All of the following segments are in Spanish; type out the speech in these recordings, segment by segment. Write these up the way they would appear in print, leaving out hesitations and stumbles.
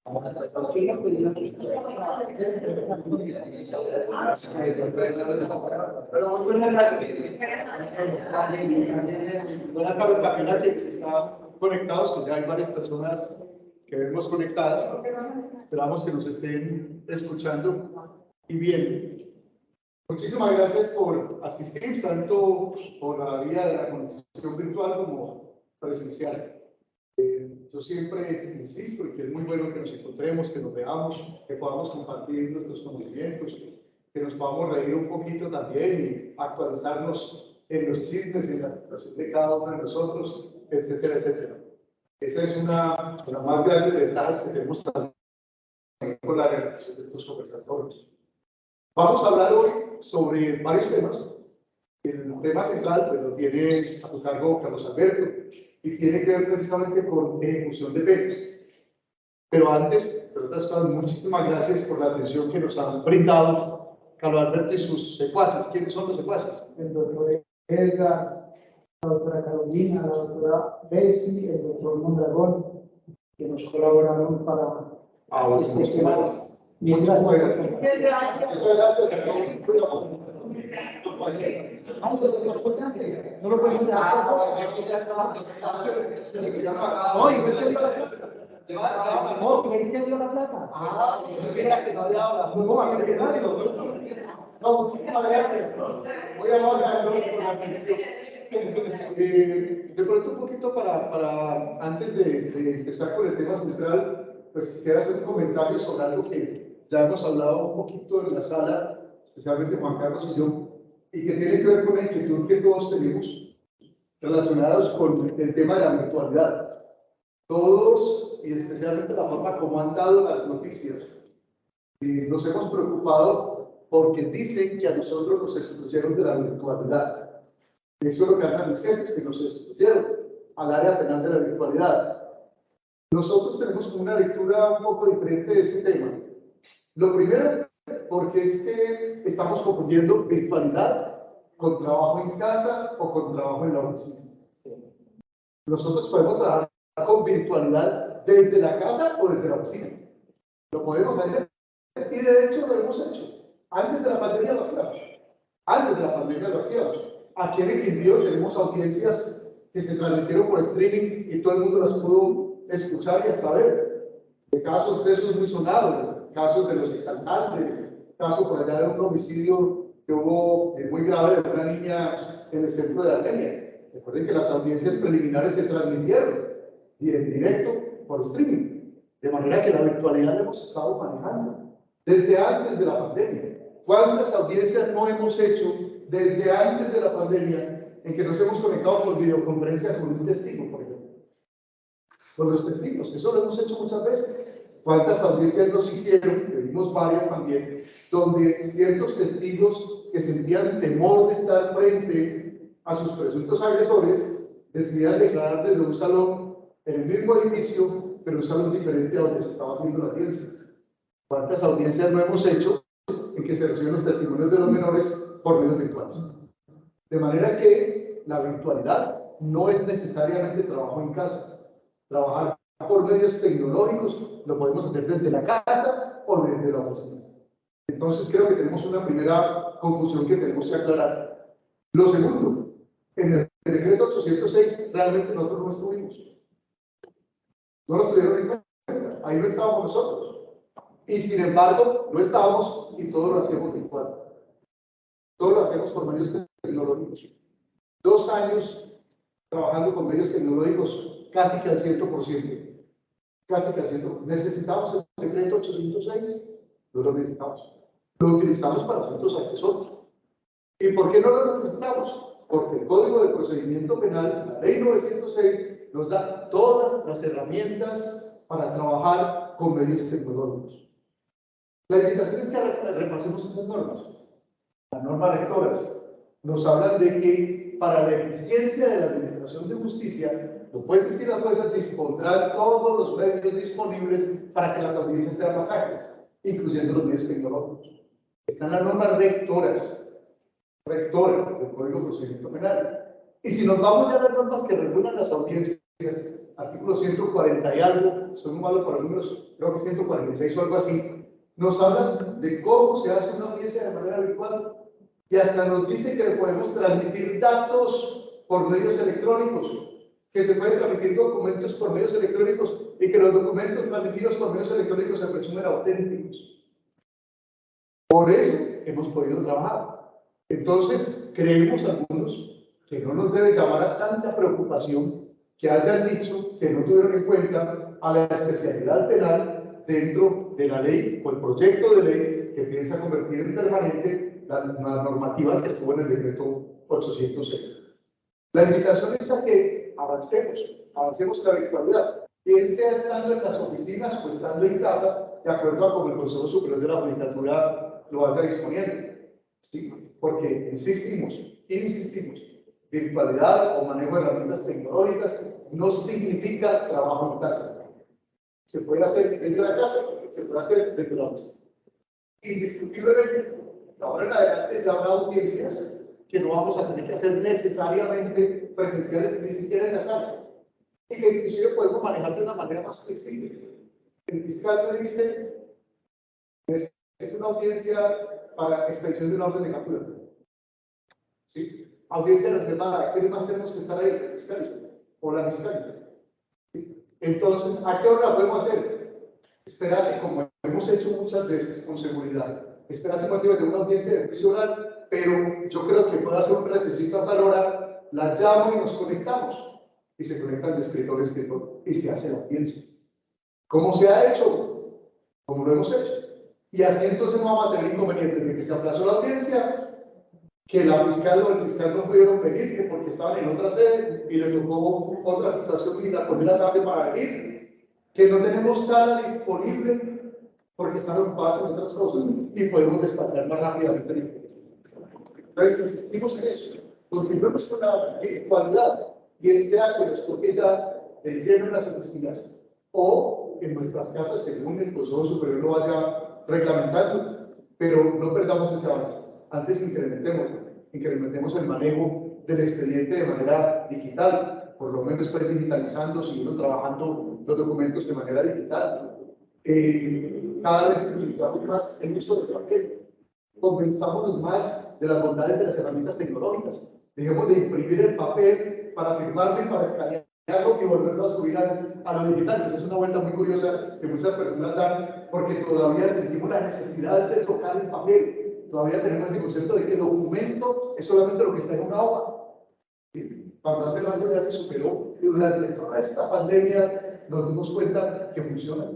Pero muy buenas tardes. Buenas tardes también a quienes están conectados, que ya hay varias personas que vemos conectadas. Esperamos que nos estén escuchando y viendo. Muchísimas gracias por asistir, tanto por la vía de la conexión virtual como presencial. Yo siempre insisto en que es muy bueno que nos encontremos, que nos veamos, que podamos compartir nuestros conocimientos, que nos podamos reír un poquito también y actualizarnos en los chismes, en la situación de cada uno de nosotros, etcétera, etcétera. Esa es una de las más grandes ventajas que tenemos también con la realización de estos conversatorios. Vamos a hablar hoy sobre varios temas. El tema central pues, lo tiene a su cargo Carlos Alberto y tiene que ver precisamente con ejecución de penas. Pero antes, de otras cosas, muchísimas gracias por la atención que nos han brindado Carlos Alberto y sus secuaces. ¿Quiénes son los secuaces? El doctor Edgar, la doctora Carolina, la doctora Bessie, el doctor Mondragón, que nos colaboraron para este tema. Muchas gracias. No lo podemos dejar. No, ¿y usted dio la plata? No, ¿quién te dio la plata? Mira que no había ahora. No, muchísimas gracias. Voy a hablar por la atención. De pronto un poquito para antes de empezar con el tema central, pues quisiera hacer un comentario sobre algo que ya hemos hablado un poquito en la sala, especialmente Juan Carlos y yo, y que tiene que ver con la inquietud que todos tenemos relacionados con el tema de la virtualidad. Todos, y especialmente la forma como han dado las noticias, nos hemos preocupado porque dicen que a nosotros nos excluyeron de la virtualidad. Eso es lo que andan diciendo, es que nos excluyeron al área penal de la virtualidad. Nosotros tenemos una lectura un poco diferente de este tema. Lo primero, porque es que estamos confundiendo virtualidad con trabajo en casa o con trabajo en la oficina. Nosotros podemos trabajar con virtualidad desde la casa o desde la oficina. Lo podemos hacer y de hecho lo hemos hecho. Antes de la pandemia lo hacíamos. Antes de la pandemia lo hacíamos. Aquí en el Quindío tenemos audiencias que se transmitieron por streaming y todo el mundo las pudo escuchar y hasta ver. De casos de esos muy sonados, casos de los exaltantes, caso por allá de un homicidio que hubo muy grave de una niña en el centro de Armenia. Recuerden que las audiencias preliminares se transmitieron y en directo por streaming. De manera que la virtualidad la hemos estado manejando desde antes de la pandemia. ¿Cuántas audiencias no hemos hecho desde antes de la pandemia en que nos hemos conectado por videoconferencia con un testigo, por ejemplo? Con los testigos, eso lo hemos hecho muchas veces. ¿Cuántas audiencias nos hicieron? Que vimos varias también, donde ciertos testigos que sentían temor de estar frente a sus presuntos agresores decidían declarar desde un salón en el mismo edificio, pero un salón diferente a donde se estaba haciendo la audiencia. ¿Cuántas audiencias no hemos hecho en que se reciben los testimonios de los menores por medios virtuales? De manera que la virtualidad no es necesariamente trabajo en casa. Trabajar por medios tecnológicos lo podemos hacer desde la casa o desde la oficina. Entonces creo que tenemos una primera conclusión que tenemos que aclarar. Lo segundo, en el decreto 806 realmente nosotros no estuvimos. No nos tuvieron en cuenta. Ahí no estábamos nosotros. Y sin embargo, no estábamos y todo lo hacemos virtual. Todo lo hacemos por medios tecnológicos. 2 años trabajando con medios tecnológicos casi que al 100%. Casi que al 100%. ¿Necesitamos el decreto 806? No lo necesitamos. Lo utilizamos para asuntos accesorios. ¿Y por qué no lo necesitamos? Porque el Código de Procedimiento Penal, la Ley 906, nos da todas las herramientas para trabajar con medios tecnológicos. La invitación es que repasemos estas normas. Las normas rectoras nos hablan de que para la eficiencia de la administración de justicia, los jueces y las juezas dispondrán todos los medios disponibles para que las audiencias sean más ágiles, incluyendo los medios tecnológicos. Están las normas rectoras del Código de Procedimiento Penal. Y si nos vamos ya a las normas que regulan las audiencias, artículo 140 y algo, soy muy malo para los números, creo que 146 o algo así, nos hablan de cómo se hace una audiencia de manera virtual y hasta nos dice que le podemos transmitir datos por medios electrónicos, que se pueden transmitir documentos por medios electrónicos y que los documentos transmitidos por medios electrónicos se presumen auténticos. Por eso hemos podido trabajar. Entonces, creemos algunos que no nos debe llamar a tanta preocupación que hayan dicho que no tuvieron en cuenta a la especialidad penal dentro de la ley o el proyecto de ley que piensa convertir en permanente la normativa que estuvo en el decreto 806. La invitación es a que avancemos con la virtualidad, bien sea estando en las oficinas o estando en casa, de acuerdo a como el Consejo Superior de la Judicatura lo vaya disponiendo. ¿Sí? Porque insistimos, virtualidad o manejo de herramientas tecnológicas no significa trabajo en casa. Se puede hacer desde la casa, se puede hacer desde la oficina. Indiscutiblemente, ahora en adelante ya habrá audiencias que no vamos a tener que hacer necesariamente presenciales ni siquiera en la sala, y que inclusive podemos manejar de una manera más flexible. El fiscal me dice, es una audiencia para expedición de una orden de captura. ¿Sí? Audiencia reservada, ¿qué más tenemos que estar ahí? El fiscal o la fiscal. ¿Sí? Entonces, ¿a qué hora la podemos hacer? Espérate, como hemos hecho muchas veces con seguridad, espérate cuando de una audiencia de juicio oral, pero yo creo que puedo hacer un recesito a tal hora, la llamo y nos conectamos. Y se conectan de escritor a escritor y se hace la audiencia. ¿Cómo se ha hecho? Como lo hemos hecho. Y así entonces no vamos a tener inconvenientes de que se aplazó la audiencia, que la fiscal o el fiscal no pudieron venir, que porque estaban en otra sede y les tocó otra situación y la comida tarde para venir, que no tenemos sala disponible porque están ocupadas en otras cosas y podemos despachar más rápidamente. Entonces, insistimos en eso. Continuemos con la virtualidad, bien sea que nos toque ya de lleno en las oficinas o en nuestras casas, según el Consejo Superior lo vaya reglamentando, pero no perdamos ese avance. Antes incrementemos el manejo del expediente de manera digital, por lo menos pues digitalizando, siguiendo trabajando los documentos de manera digital. Cada vez utilizamos más el uso del papel, convenzámonos más de las bondades de las herramientas tecnológicas. Dejemos de imprimir el papel para firmarlo y para escanearlo y volverlo a subir a lo digital. Esa es una vuelta muy curiosa que muchas personas dan porque todavía sentimos la necesidad de tocar el papel. Todavía tenemos el concepto de que el documento es solamente lo que está en una hoja. ¿Sí? Cuando hace años ya se superó, y durante toda esta pandemia nos dimos cuenta que funciona.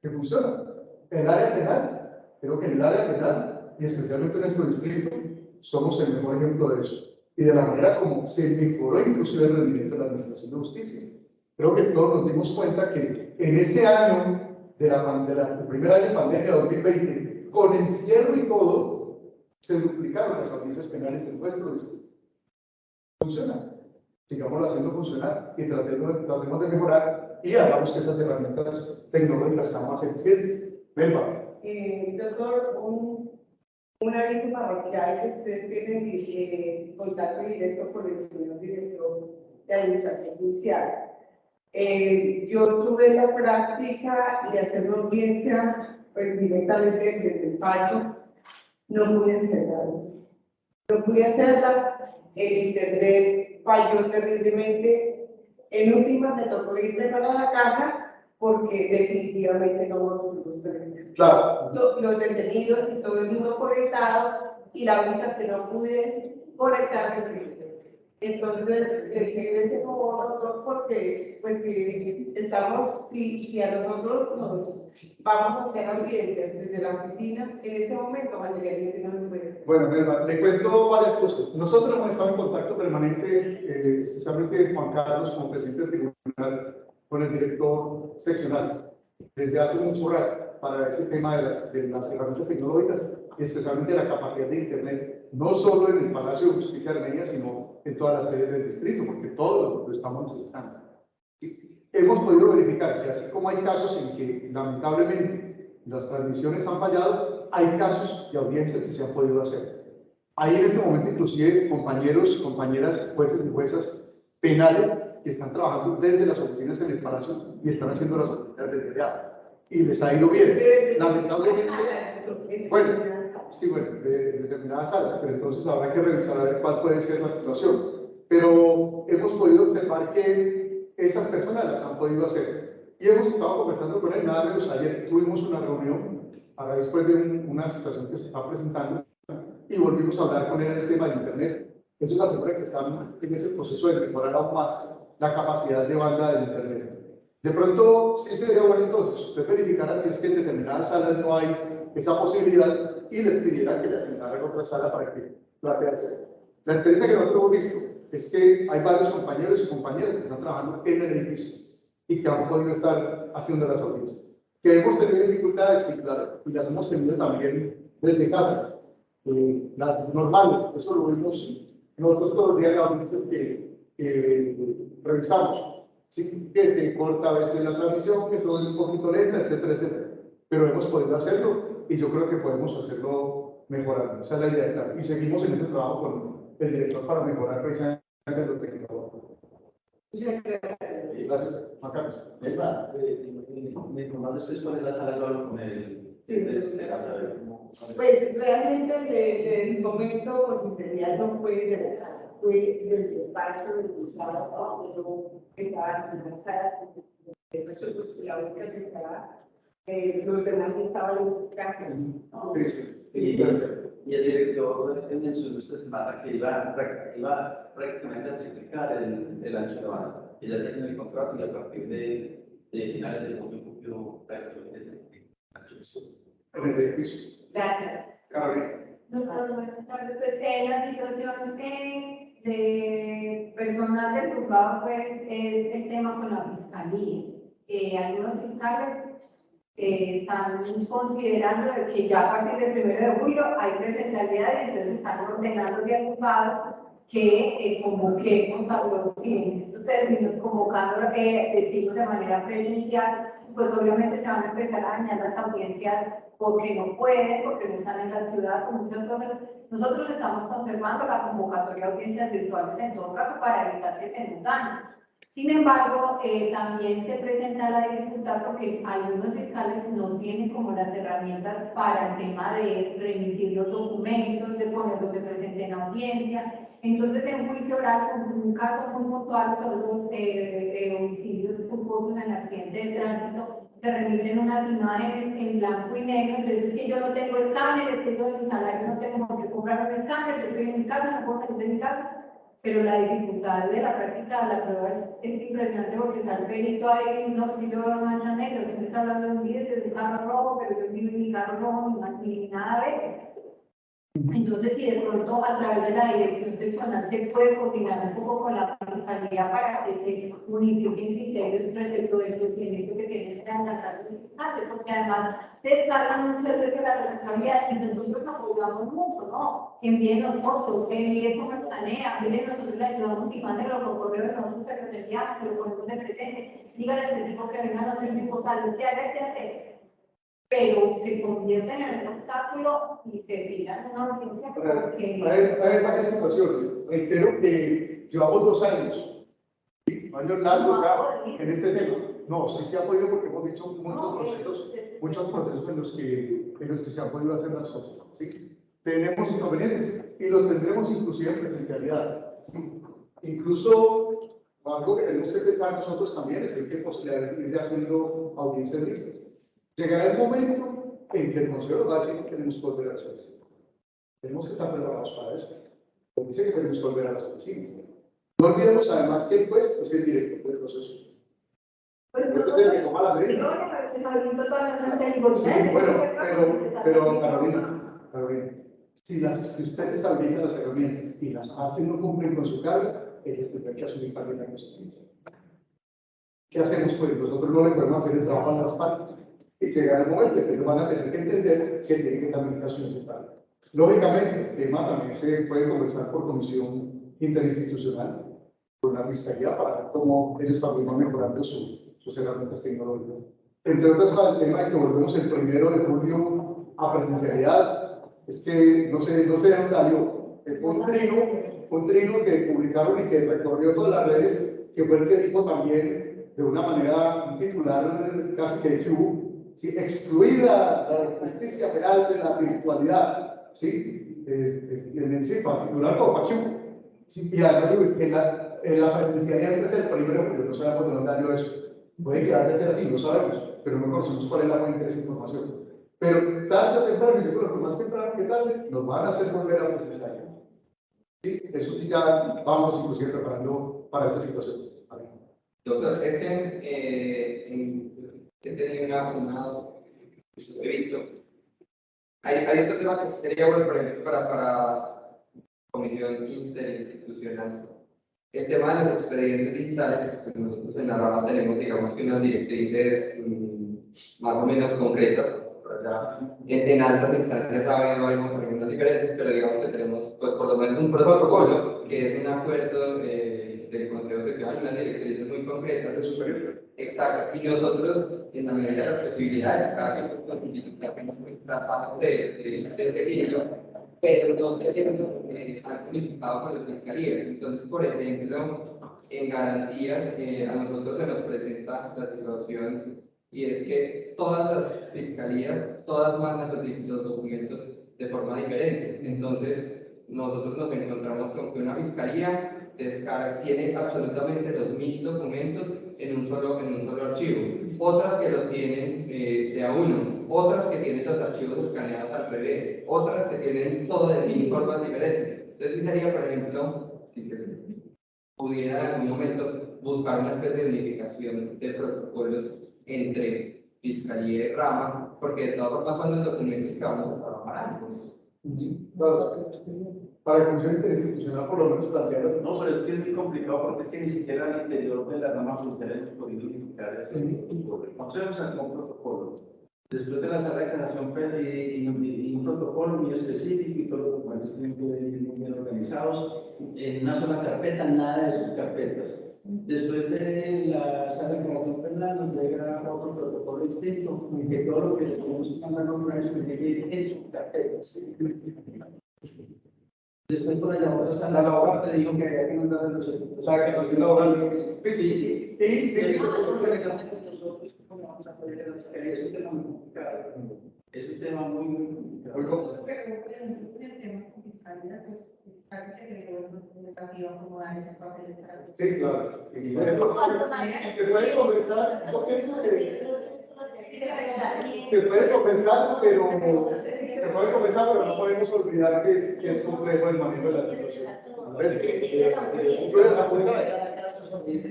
Que funciona. En el área penal, creo que en el área penal, y especialmente en nuestro distrito, somos el mejor ejemplo de eso. Y de la manera como se mejoró inclusive el rendimiento de la administración de justicia. Creo que todos nos dimos cuenta que en ese año, el primer año de pandemia, 2020, con encierro y todo, se duplicaron las audiencias penales en nuestro distrito. Funciona. Sigámoslo haciendo funcionar y tratemos de mejorar y hagamos que esas herramientas tecnológicas sean más eficientes. Melba. Doctor, un aviso parroquial que ustedes tienen contacto directo con el señor director de Administración Judicial. Yo tuve la práctica de hacer una audiencia pues, directamente desde el despacho, no pude hacerla. No pude hacerla, el internet falló terriblemente. En última me tocó irme para la casa porque definitivamente no lo pudimos permitir. Claro. Los detenidos y todo el mundo conectado y la única que no pude conectar fue yo. Entonces, escríbete como doctor porque, pues, si a nosotros nos vamos a hacer audiencias desde la oficina, en este momento materialmente no nos puede hacer. Bueno, Melba, le cuento varias cosas. Nosotros hemos estado en contacto permanente, especialmente Juan Carlos como presidente del tribunal, con el director seccional, desde hace mucho rato, para ese tema de las herramientas tecnológicas y especialmente la capacidad de Internet, no solo en el Palacio de Justicia de Armenia, sino en todas las sedes del distrito, porque todos lo estamos necesitando. ¿Sí? Hemos podido verificar que así como hay casos en que lamentablemente las transmisiones han fallado, hay casos de audiencias que se han podido hacer. Hay en este momento inclusive compañeros, compañeras, jueces y juezas penales que están trabajando desde las oficinas en el Palacio y están haciendo las oficinas desde allá. Y les ha ido bien. Lamentablemente, bueno, sí, bueno, de determinadas salas, pero entonces habrá que revisar a ver cuál puede ser la situación. Pero hemos podido observar que esas personas las han podido hacer. Y hemos estado conversando con él, nada menos ayer tuvimos una reunión, ahora después de una situación que se está presentando, y volvimos a hablar con él del tema de Internet. Ellos aseguran que están en ese proceso de mejorar aún más la capacidad de banda del Internet. De pronto, sí sería bueno entonces, usted verificará si es que en determinadas salas no hay esa posibilidad y les pidiera que le asignaran otra sala para que trate de hacer. La experiencia que nosotros hemos visto es que hay varios compañeros y compañeras que están trabajando en el edificio y que han podido estar haciendo las audiencias. Que hemos tenido dificultades, sí, claro, y las hemos tenido también desde casa. Las normales, eso lo vimos nosotros todos los días, las audiencias que revisamos. Sí, que se corta a veces la transmisión, que son un poquito lenta, etcétera, etcétera. Pero hemos podido hacerlo y yo creo que podemos hacerlo mejorando. Esa es la idea, claro. Y seguimos en ese trabajo con el director para mejorar precisamente lo tecnológico. Gracias, Juan Carlos. Me informan después cuál es la sala que hablo con el Pues realmente el momento con sinceridad no fue de la sala, fue del despacho del juzgado, pero estaban en las salas, despacho pues la única que estaba, los demás estaban en sus casas. Y el director mencionó esta semana que iba prácticamente a triplicar el ancho de banda. Ella tiene el contrato y a partir de finales de junio la en el edificio. Gracias. Carolina. Doctor, buenas tardes. Pues la situación de personal del juzgado pues, es el tema con la fiscalía. Algunos fiscales están considerando de que ya a partir del 1 de julio hay presencialidad y entonces están ordenando al juzgado que convoquemos a los en estos términos, convocando testigos de manera presencial, pues obviamente se van a empezar a dañar las audiencias porque no pueden, porque no están en la ciudad, con muchas cosas. Nosotros estamos conservando la convocatoria de audiencias virtuales en todo caso para evitar que se nos dañen. Sin embargo, también se presenta la dificultad porque algunos fiscales no tienen como las herramientas para el tema de remitir los documentos, de ponerlos de presente en audiencia. Entonces, en juicio oral, con un caso muy puntual, son los homicidios culposos en accidente de tránsito, se remiten unas imágenes en blanco y negro, entonces es que yo no tengo escáner, es que yo de mi salario no tengo por qué comprar un escáner, yo estoy en mi casa, no puedo salir de mi casa. Pero la dificultad de la práctica de la prueba es impresionante porque está el perito ahí, no, si yo veo mancha negra, usted me está hablando de un vidrio, de un carro rojo, pero yo vivo en mi carro rojo, ni nada de. Entonces, si de pronto a través de la dirección personal se puede coordinar un poco con la fiscalía para que se unifiquen criterios respecto del procedimiento que tienen que adelantar los fiscales, porque además descargan muchas veces la responsabilidad y nosotros apoyamos mucho, ¿no? Envíen los fotos, mire cómo escanea, mire, nosotros le ayudamos y mándenlo por correo de nosotros se los enviamos, lo ponemos de presente, dígale al testigo que vengan a hacer un portal, ¿qué haga que hacer? Pero se convierten en un obstáculo y se tiran una audiencia porque... Hay varias situaciones. Reitero que llevamos 2 años, ¿sí? Años largos ya en este tema. No, sí se ha podido porque hemos visto muchos procesos en los que se han podido hacer las cosas, ¿sí? Tenemos inconvenientes y los tendremos inclusive en presencialidad, ¿sí? Incluso algo que tenemos que pensar nosotros también es que hay que posibilidad de ir haciendo audiencias listas. Llegará el momento en que el Consejo va a decir que tenemos que volver a las oficinas. Tenemos que estar preparados para eso. Porque dice que tenemos que volver a las oficinas. No olvidemos además que el juez es el director del proceso. Esto tiene que tomar la medida. Sí, bueno, pero Carolina, si ustedes habilitan las herramientas y las partes no cumplen con su carga, ellos tendrán que asumir también la consecuencia. ¿Qué hacemos? Pues nosotros no le podemos hacer el trabajo a las partes. Y llegará el momento en que ellos van a tener que entender que tienen que también asumir su carga. Lógicamente, el tema también se puede conversar por comisión interinstitucional, con la fiscalía, para ver cómo ellos también van mejorando sus herramientas tecnológicas. Entre otras cosas, el tema de que volvemos el 1 de julio a presencialidad, es que no sé de dónde salió. Un trino que publicaron y que recorrió todas las redes, que fue el que dijo también de una manera, un titular casi que Q, ¿sí? Excluida la justicia penal de la virtualidad, ¿sí? En particular como para Q. Sí, y además digo, es que la presencialidad es el 1 de julio, no sabemos de dónde salió eso. Puede quedar de ser así, no sabemos, pero no conocemos cuál es la fuente de esa información. Pero tarde o temprano, yo creo que más temprano que tarde, nos van a hacer volver a presencialidad. Sí, eso sí ya vamos inclusive preparando para esa situación. Vale. Doctor, he tenido he visto. Hay otro tema que sería bueno, por ejemplo, para comisión interinstitucional. El tema de los expedientes digitales, pues nosotros en la rama tenemos, digamos, que unas directrices más o menos concretas. Por allá, en altas instancias ha habido algunas diferentes, pero digamos que tenemos, pues, por lo menos un protocolo que es un acuerdo del Consejo Social, unas directrices muy concretas, es súper exacto. Y nosotros, en la medida de las posibilidades, cada que pues, tratamos de seguirlo, pero no tenemos algo unificado con la fiscalía. Entonces, por ejemplo, en garantías, a nosotros se nos presenta la situación y es que todas las fiscalías, todas mandan los documentos de forma diferente. Entonces, nosotros nos encontramos con que una fiscalía tiene absolutamente 2000 documentos en un solo archivo, otras que los tienen de a uno, otras que tienen los archivos escaneados al revés, otras que tienen todo de 1000 formas diferentes. Entonces, sí sería, por ejemplo, si se pudiera en algún momento buscar una especie de unificación de protocolos entre fiscalía y rama, porque de todas formas son los documentos que vamos a trabajar antes. Para la Comisión Interinstitucional, por lo menos plantear. No, pero es que es muy complicado porque es que ni siquiera al interior de la rama judicial hemos podido unificar ese protocolo. El Consejo sacó un protocolo. Después de la sala de casación y un protocolo muy específico y todos los documentos tienen que ir muy bien organizados en una sola carpeta, nada de subcarpetas. Después de la sala de casación penal nos llega otro protocolo distinto, en que todo lo que les podemos mandar a una vez tiene que ir en subcarpetas. Después por allá otra sala, la obra te dijo que había que mandar los escritos. O sea, que nos dio la obra. Sí. Y Nosotros, ¿cómo vamos a poder la fiscalía? Es un tema muy complicado. Es un tema muy complicado. Pero en el tema con fiscalía, pues, parece que el desafío acomodar ese papel para sí, claro. Se puede conversar, porque se puede conversar, pero no podemos olvidar que es complejo el manejo de la situación.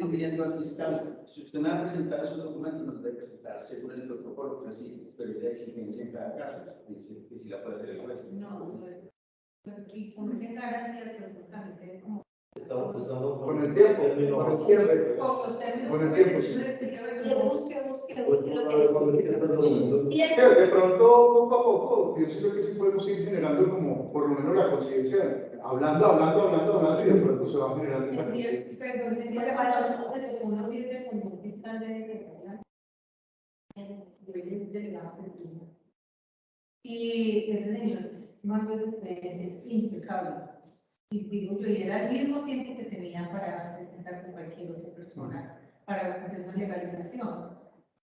Pidiendo al fiscal, si usted me va a presentar esos documentos, nos debe presentar según el protocolo, que así, pero hay exigencia en cada caso, dice que si la puede hacer el juez. No, y como dicen garantías, pues también como Con el tiempo, de pronto, poco a poco, pienso yo que sí podemos ir generando como, por lo menos la conciencia, hablando, y de pronto se va generando esa conciencia. Perdón, para unos 10 de como fiscal de delegado. Y ese señor, más veces impecable. Y digo, yo era el mismo tiempo que tenía para presentar con cualquier otra persona para hacer una legalización.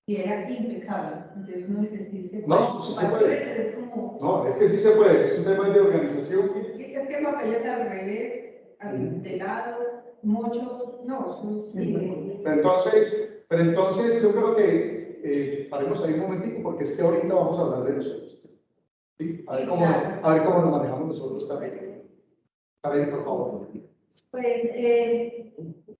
Y era impecable. Entonces uno dice, sí se puede. No, sí se puede. No, es que sí se puede, es un tema de organización. Es que papeleta al revés, de lado, mucho, no, sí. Pero entonces yo creo que paremos ahí un momentico, porque es que ahorita vamos a hablar de nosotros. ¿Sí? A ver cómo nos manejamos nosotros también. A ver, por favor. Pues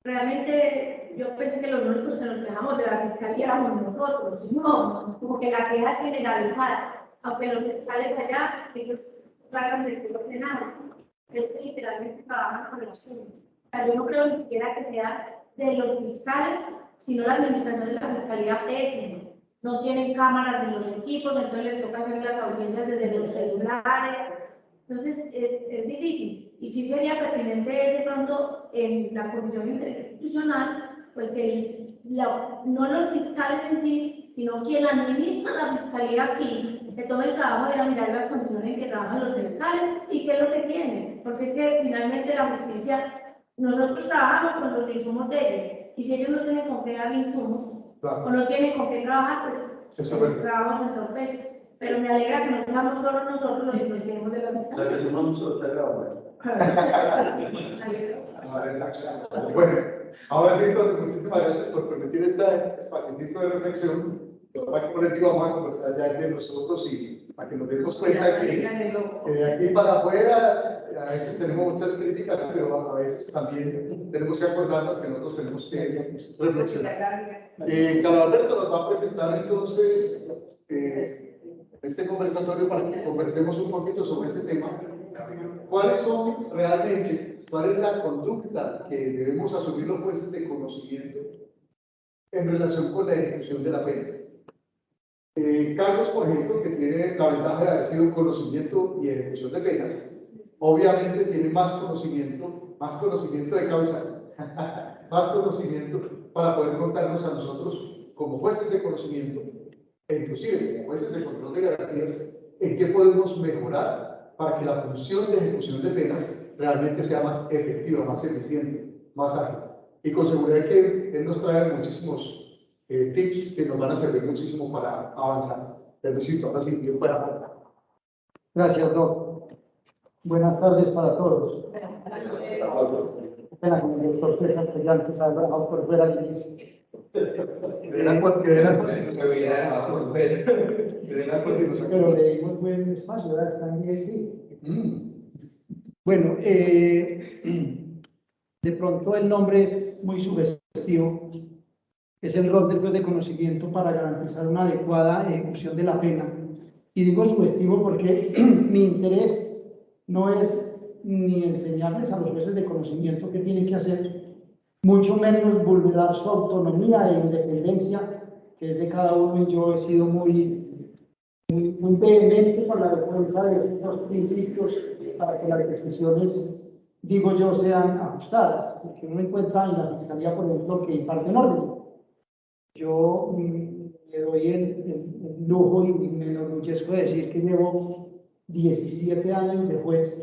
realmente yo pensé que los únicos que nos quejamos de la fiscalía éramos nosotros. No, como que la queja es generalizada, aunque los fiscales allá, ellos tratan de ser ordenados, pero es que literalmente trabajan con el asunto. O sea, yo no creo ni siquiera que sea de los fiscales, sino la administración de la fiscalía pésima. No tienen cámaras en los equipos, entonces les toca hacer las audiencias desde los celulares. Entonces es difícil. Y sí sería pertinente de pronto en la Comisión Interinstitucional, pues que no los fiscales en sí, sino quien administra la fiscalía aquí, se tome el trabajo de ir a mirar las condiciones en que trabajan los fiscales y qué es lo que tienen. Porque es que finalmente la justicia, nosotros trabajamos con los insumos de ellos, y si ellos no tienen con qué dar insumos Claro. o no tienen con qué trabajar, pues Eso es verdad. el trabajo se entorpece. Pero me alegra que no seamos solo nosotros los que nos quedemos de la La que fiscalía. somos nosotros, Bueno, ahora sí, entonces, muchísimas gracias por permitir este espacito de reflexión. Como les digo, vamos a conversar ya entre nosotros y para que nos demos cuenta que de aquí para afuera a veces tenemos muchas críticas, pero a veces también tenemos que acordarnos que nosotros tenemos que reflexionar. Carlos Alberto nos va a presentar entonces este conversatorio para que conversemos un poquito sobre ese tema. ¿Cuáles son realmente, cuál es la conducta que debemos asumir los jueces de conocimiento en relación con la ejecución de la pena? Carlos, por ejemplo, que tiene la ventaja de haber sido conocimiento y ejecución de penas, obviamente tiene más conocimiento de causa, más conocimiento para poder contarnos a nosotros como jueces de conocimiento e inclusive como jueces de control de garantías en qué podemos mejorar para que la función de ejecución de penas realmente sea más efectiva, más eficiente, más ágil. Y con seguridad que él nos trae muchísimos tips que nos van a servir muchísimo para avanzar. Perdóncito, ahora sí, yo para avanzar. Gracias, Doc. Buenas tardes para todos. Pena con el doctor César, que ya antes ha trabajado por fuera del inicio. Pero le dimos buen espacio, ¿verdad? Está en nivel. Bueno, de pronto el nombre es muy sugestivo. Es el rol del juez de conocimiento para garantizar una adecuada ejecución de la pena. Y digo sugestivo porque mi interés no es ni enseñarles a los jueces de conocimiento qué tienen que hacer, mucho menos vulnerar su autonomía e independencia, que es de cada uno, y yo he sido muy vehemente por la defensa de estos principios para que las decisiones, digo yo, sean ajustadas, porque uno encuentra en la Fiscalía, por ejemplo, que imparten orden. Yo le doy el lujo y me enorgullezco de decir que llevo 17 años de juez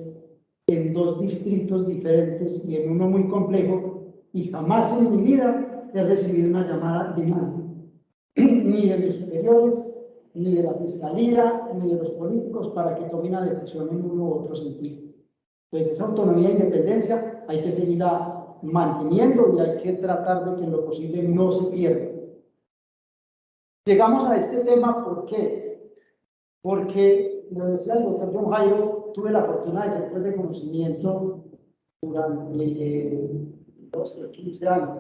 en 2 distritos diferentes y en uno muy complejo, y jamás en mi vida he recibido una llamada de nadie, ni de mis superiores, ni de la Fiscalía, ni de los políticos, para que tome una decisión en uno u otro sentido. Entonces, esa autonomía e independencia hay que seguirla manteniendo y hay que tratar de que en lo posible no se pierda. Llegamos a este tema, ¿por qué? Porque, lo decía el doctor John Jairo, tuve la fortuna de ser juez de conocimiento durante 15 años.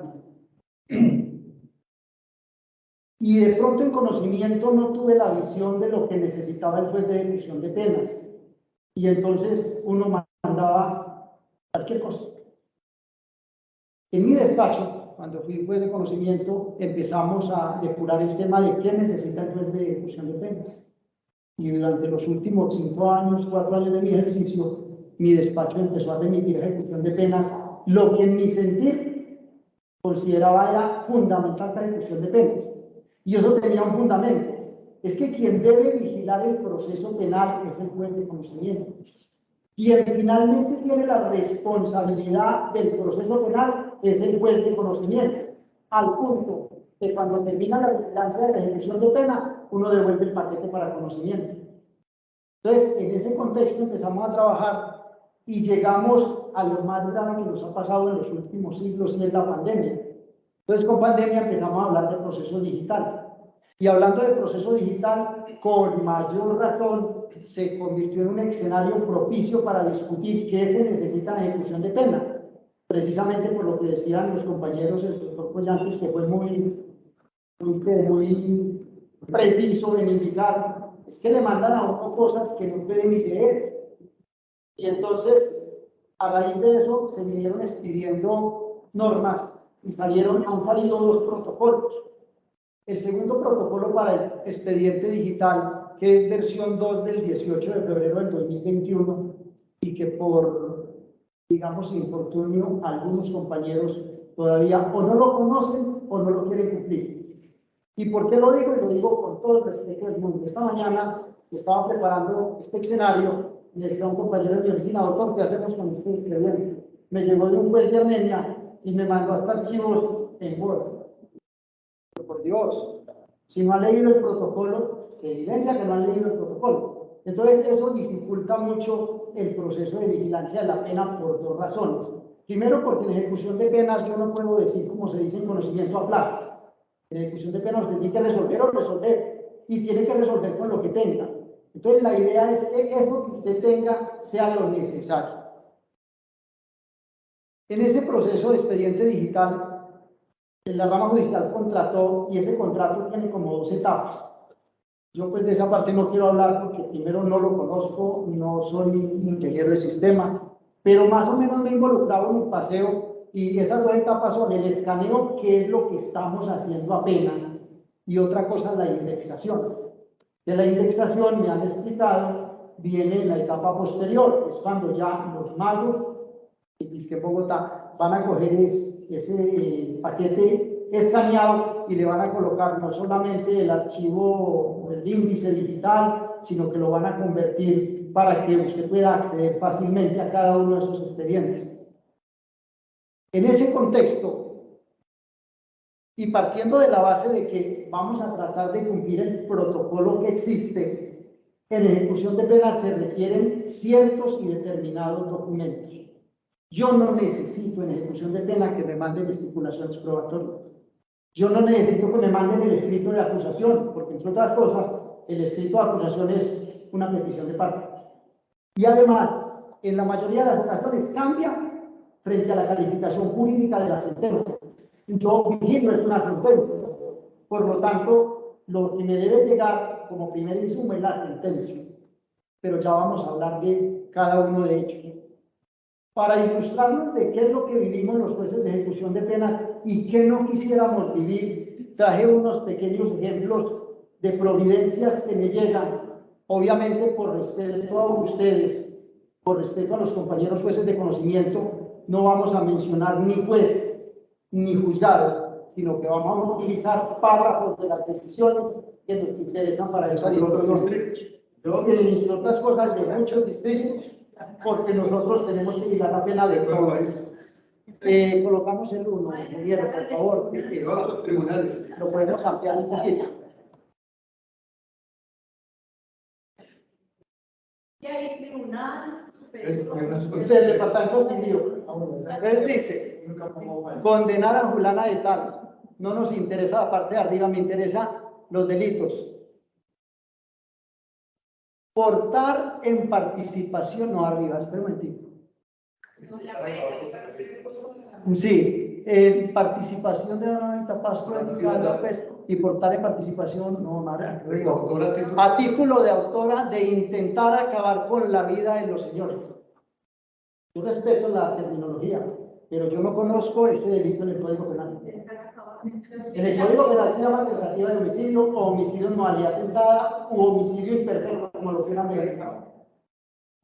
Y de pronto en conocimiento no tuve la visión de lo que necesitaba el juez de ejecución de penas. Y entonces uno mandaba cualquier cosa. En mi despacho, cuando fui juez de conocimiento, empezamos a depurar el tema de qué necesita el juez de ejecución de penas. Y durante los últimos 5 años, 4 años de mi ejercicio, mi despacho empezó a remitir ejecución de penas, lo que en mi sentir consideraba era fundamental la ejecución de penas. Y eso tenía un fundamento. Es que quien debe vigilar el proceso penal es el juez de conocimiento. Quien finalmente tiene la responsabilidad del proceso penal es el juez de conocimiento, al punto que cuando termina la vigilancia de la ejecución de pena, uno devuelve el paquete para conocimiento. Entonces, en ese contexto empezamos a trabajar y llegamos a lo más grave que nos ha pasado en los últimos siglos, y es la pandemia. Entonces, con pandemia empezamos a hablar de proceso digital. Y hablando de proceso digital, con mayor razón, se convirtió en un escenario propicio para discutir qué se necesita en ejecución de pena. Precisamente por lo que decían los compañeros, el doctor Collantes, que fue muy preciso en indicar, es que le mandan a uno cosas que no pueden ni leer. Y entonces, a raíz de eso, se vinieron expidiendo normas y han salido 2 protocolos. El segundo protocolo para el expediente digital, que es versión 2 del 18 de febrero del 2021, y que por, digamos, infortunio, algunos compañeros todavía o no lo conocen o no lo quieren cumplir. ¿Y por qué lo digo? Y lo digo con todo el respeto del mundo. Esta mañana estaba preparando este escenario y le decía a un compañero de mi oficina: doctor, ¿qué hacemos con ustedes? Que bien, me llegó de un juez de Armenia y me mandó hasta archivos en Word. Por Dios, si no han leído el protocolo, se evidencia que no han leído el protocolo. Entonces, eso dificulta mucho el proceso de vigilancia de la pena por dos razones. Primero, porque en ejecución de penas yo no puedo decir, como se dice en conocimiento a plazo. En ejecución de penas usted tiene que resolver o resolver, y tiene que resolver con lo que tenga. Entonces, la idea es que eso que usted tenga sea lo necesario. En este proceso de expediente digital, la rama judicial contrató, y ese contrato tiene como dos etapas. Yo pues de esa parte no quiero hablar porque primero no lo conozco, no soy ingeniero de sistema, pero más o menos me he involucrado en un paseo, y esas dos etapas son el escaneo, que es lo que estamos haciendo apenas, y otra cosa la indexación. De la indexación me han explicado, viene la etapa posterior, que es cuando ya los magos, y que en Bogotá, van a coger ese paquete escaneado y le van a colocar no solamente el archivo, el índice digital, sino que lo van a convertir para que usted pueda acceder fácilmente a cada uno de esos expedientes. En ese contexto, y partiendo de la base de que vamos a tratar de cumplir el protocolo que existe, en ejecución de penas se requieren ciertos y determinados documentos. Yo no necesito en ejecución de pena que me manden estipulaciones probatorias. Yo no necesito que me manden el escrito de acusación, porque entre otras cosas, el escrito de acusación es una petición de parte. Y además, en la mayoría de las ocasiones cambia frente a la calificación jurídica de la sentencia. Yo vigilo es una sentencia. Por lo tanto, lo que me debe llegar como primer insumo es la sentencia. Pero ya vamos a hablar de cada uno de ellos. Para ilustrarnos de qué es lo que vivimos los jueces de ejecución de penas y qué no quisiéramos vivir, traje unos pequeños ejemplos de providencias que me llegan, obviamente por respeto a ustedes, por respeto a los compañeros jueces de conocimiento, no vamos a mencionar ni juez ni juzgado, sino que vamos a utilizar párrafos de las decisiones que nos interesan para esta distritos. Entre otras cosas, de muchos distritos, porque nosotros tenemos que llegar la pena de todos. Colocamos el 1, Javier, por favor. Todos los tribunales. Lo podemos ampliar un poquito. Y hay tribunal Del departamento civil. Entonces dice, condenar a fulana de tal. No nos interesa la parte de arriba, me interesa los delitos. Portar en participación, no arriba, espera un momentito. Sí, en participación de la Pasto pues, y portar en participación, no, nada. A título de autora de intentar acabar con la vida de los señores. Yo respeto la terminología, pero yo no conozco ese delito en el Código Penal. En el Código Penal se llama tentativa de homicidio o homicidio en modalidad tentada u homicidio imperfecto, como lo quieran ver.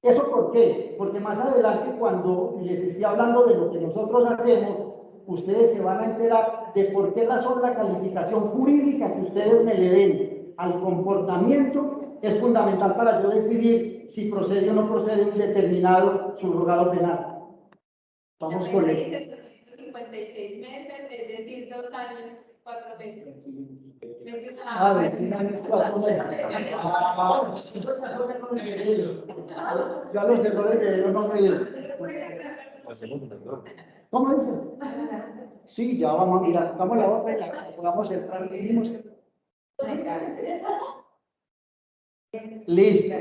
¿Eso por qué? Porque más adelante, cuando les esté hablando de lo que nosotros hacemos, ustedes se van a enterar de por qué razón la calificación jurídica que ustedes me le den al comportamiento es fundamental para yo decidir si procede o no procede un determinado subrogado penal. Vamos con él. 56 meses, es decir, 2 años, 4 meses. 21 años, 4 meses. Yo a los errores de Dios no me digo. ¿Cómo dice? Sí, ya vamos a mirar. Vamos a la otra y la pongamos el plan que dijimos. Listo.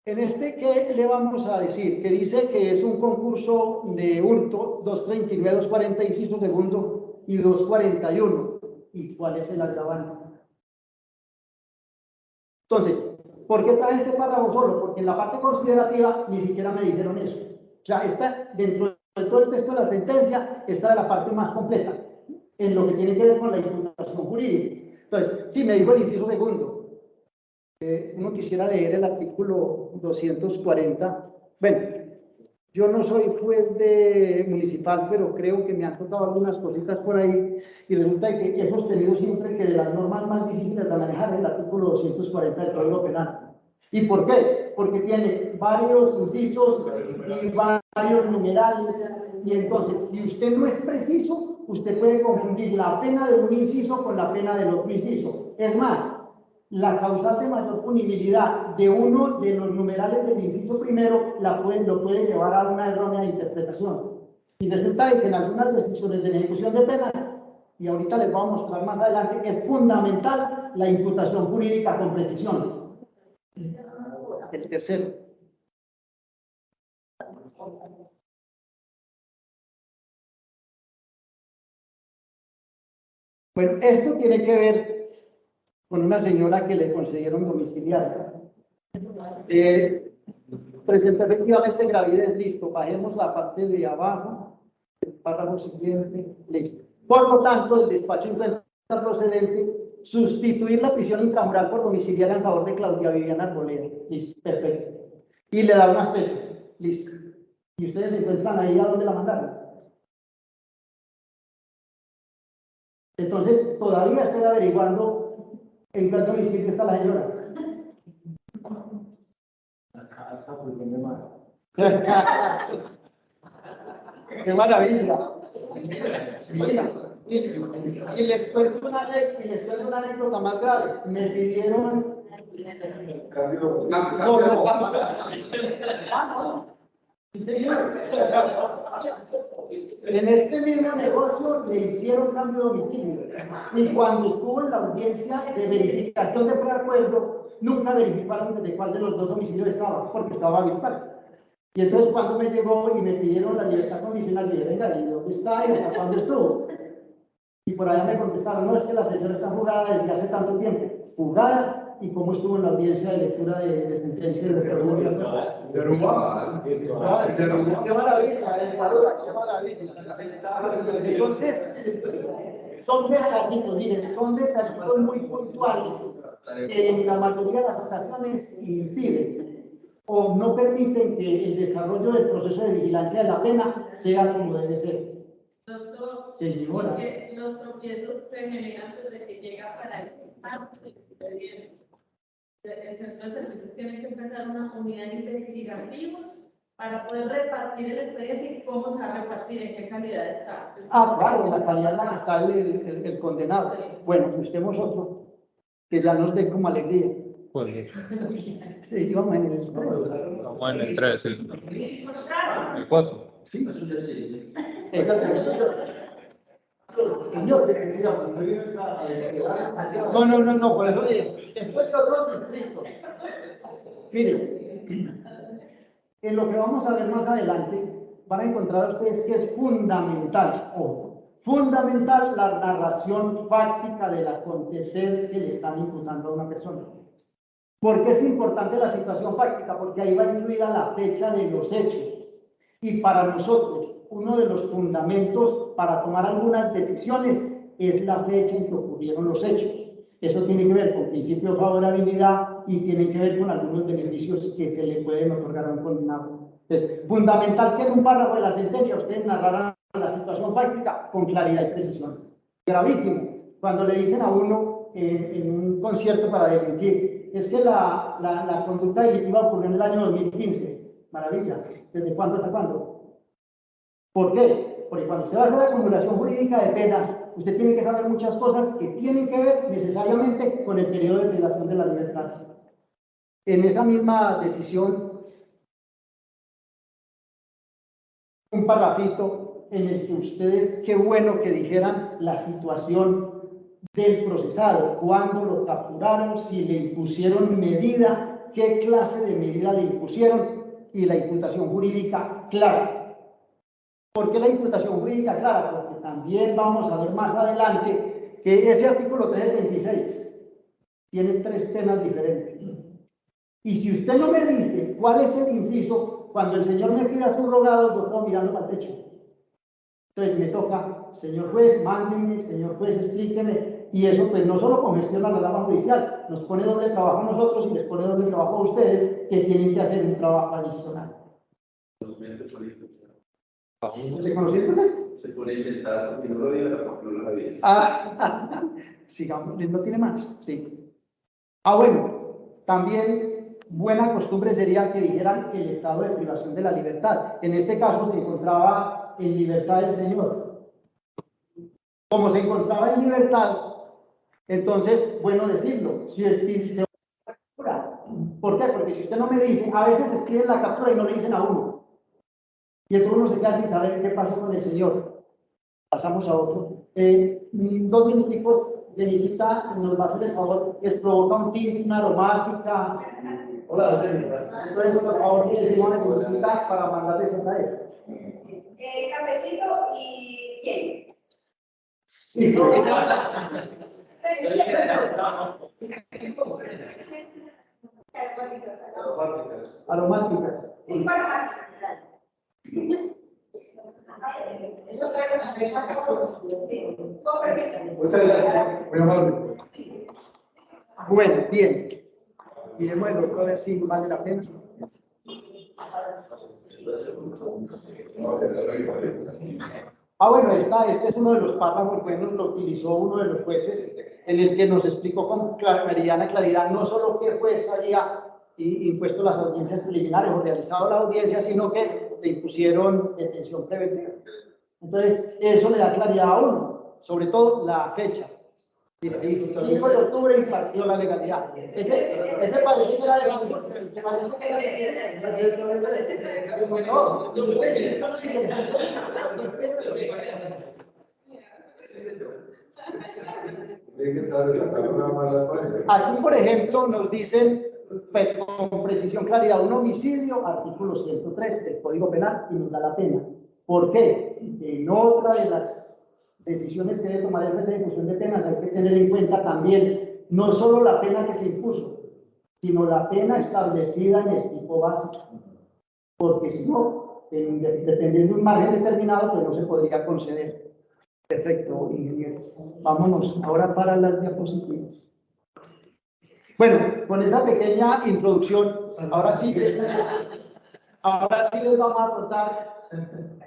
En este, ¿qué le vamos a decir? Que dice que es un concurso de hurto, 239, 246 segundo y 241. ¿Y cuál es el agravante? Entonces, ¿por qué trae este párrafo solo? Porque en la parte considerativa ni siquiera me dijeron eso. O sea, está dentro de todo el texto de la sentencia, está la parte más completa, en lo que tiene que ver con la imputación jurídica. Entonces, sí, me dijo el inciso segundo. Uno quisiera leer el artículo 240. Bueno, yo no soy juez municipal, pero creo que me han tocado algunas cositas por ahí y resulta que he sostenido siempre que de las normas más difíciles de manejar es el artículo 240 del Código Penal. ¿Y por qué? Porque tiene varios incisos y varios numerales. Y entonces, si usted no es preciso, usted puede confundir la pena de un inciso con la pena del otro inciso. Es más, la causal de mayor punibilidad de uno de los numerales del inciso primero lo puede llevar a una errónea interpretación. Y resulta de que en algunas decisiones de ejecución de penas, y ahorita les voy a mostrar más adelante, es fundamental la imputación jurídica con precisión. El tercero. Bueno, esto tiene que ver con una señora que le concedieron domiciliaria. Presenta efectivamente gravidez, listo. Bajemos la parte de abajo, el párrafo siguiente, listo. Por lo tanto, el despacho encuentra procedente sustituir la prisión intramural por domiciliaria en favor de Claudia Viviana Arboleda. Listo, perfecto. Y le da unas fechas, listo. ¿Y ustedes se encuentran ahí a dónde la mandaron? Entonces, todavía estoy averiguando en cuál domicilio está la señora. La casa, pues, ¿dónde más? ¡Qué maravilla! Oiga, y les cuento una anécdota más grave. Me pidieron... Cambio. En este mismo negocio le hicieron cambio de domicilio. Y cuando estuvo en la audiencia de verificación de preacuerdo, nunca verificaron desde cuál de los dos domicilios estaba, porque estaba virtual. Y entonces cuando me llegó y me pidieron la libertad condicional, dije, venga, ¿y dónde está? ¿Y hasta cuándo estuvo? Y por allá me contestaron, no, es que la señora está juzgada desde hace tanto tiempo. Juzgada, y cómo estuvo en la audiencia de lectura de sentencia de Derrumbado. ¡Qué maravilla! ¡Qué maravilla! Entonces, son detallitos, miren, son detallitos muy puntuales que en la mayoría de las ocasiones impiden o no permiten que el desarrollo del proceso de vigilancia de la pena sea como debe ser. Doctor, Señora. que los tropiezos se generan desde que llega para el expediente. El centro de servicios tiene que empezar una unidad investigativa para poder repartir el expediente y cómo se va a repartir, en qué calidad está. Claro, en la calidad en la que está el condenado. Bueno, busquemos otro que ya nos dé como alegría. Sí, vamos en el 3. Vamos en el 3, el 4. Sí, Eso ya sí. exactamente. Señor, no, por eso dije, después otro distrito. Mire, en lo que vamos a ver más adelante, van a encontrar ustedes que es fundamental, fundamental la narración fáctica del acontecer que le están imputando a una persona. ¿Por qué es importante la situación fáctica? Porque ahí va incluida la fecha de los hechos. Y para nosotros, uno de los fundamentos para tomar algunas decisiones es la fecha en que ocurrieron los hechos. Eso tiene que ver con principio de favorabilidad y tiene que ver con algunos beneficios que se le pueden otorgar a un condenado. Es fundamental que en un párrafo de la sentencia ustedes narraran la situación fáctica con claridad y precisión. Gravísimo, cuando le dicen a uno en un concierto para delinquir, es que la conducta delictiva ocurrió en el año 2015. Maravilla. ¿Desde cuándo hasta cuándo? ¿Por qué? Porque cuando usted va a hacer la acumulación jurídica de penas, usted tiene que saber muchas cosas que tienen que ver necesariamente con el periodo de privación de la libertad. En esa misma decisión, un parrafito en el que ustedes, qué bueno que dijeran la situación del procesado, cuándo lo capturaron, si le impusieron medida, qué clase de medida le impusieron, y la imputación jurídica clara. ¿Por qué la imputación jurídica clara? Porque también vamos a ver más adelante que ese artículo 326 tiene 3 penas diferentes. Y si usted no me dice cuál es el inciso, cuando el señor me pida subrogado, yo puedo mirarlo al techo. Entonces me toca, señor juez, mándenme, señor juez, explíqueme. Y eso pues no solo congestiona la rama judicial, nos pone doble trabajo a nosotros y les pone doble trabajo a ustedes que tienen que hacer un trabajo adicional. Conocimiento político. ¿Se conocieron? Se puede inventar, porque no lo diga, porque no lo había. Sigamos, ¿no tiene más? Sí. Bueno, también buena costumbre sería que dijeran el estado de privación de la libertad. En este caso se encontraba en libertad del Señor. Como se encontraba en libertad, entonces, bueno decirlo, si es captura. ¿Por qué? Porque si usted no me dice, a veces escriben la captura y no le dicen a uno. Y entonces uno se queda sin saber qué pasó con el Señor. Pasamos a otro. 2 minuticos de visita, nos va a hacer el favor, les provoca un tinte, una aromática. Hola, Entonces, por favor, que les diga una consulta para mandarles a traer. Cafecito y quién. Sí. Aromáticas. Sí, para eso trae una regla a todos. Muchas gracias, muy amable. Bueno, bien. Iremos el otro a ver si vale la pena. Bueno, este es uno de los párrafos buenos, lo utilizó uno de los jueces, en el que nos explicó con meridiana claridad no solo qué juez había impuesto las audiencias preliminares o realizado la audiencia, sino que le impusieron detención preventiva. Entonces, eso le da claridad a uno, sobre todo la fecha. Mira, dice, 5 de octubre impartió la legalidad. Ese parece que era de la Aquí, por ejemplo, nos dicen con precisión, claridad, un homicidio, artículo 103 del Código Penal, y nos da la pena. ¿Por qué? En otra de las decisiones que debe tomar el juez de ejecución de penas hay que tener en cuenta también no solo la pena que se impuso, sino la pena establecida en el tipo básico. Porque si no, dependiendo de un margen determinado, pues no se podría conceder. Perfecto, ingeniero. Vámonos ahora para las diapositivas. Bueno, con esa pequeña introducción, ahora sí les vamos a contar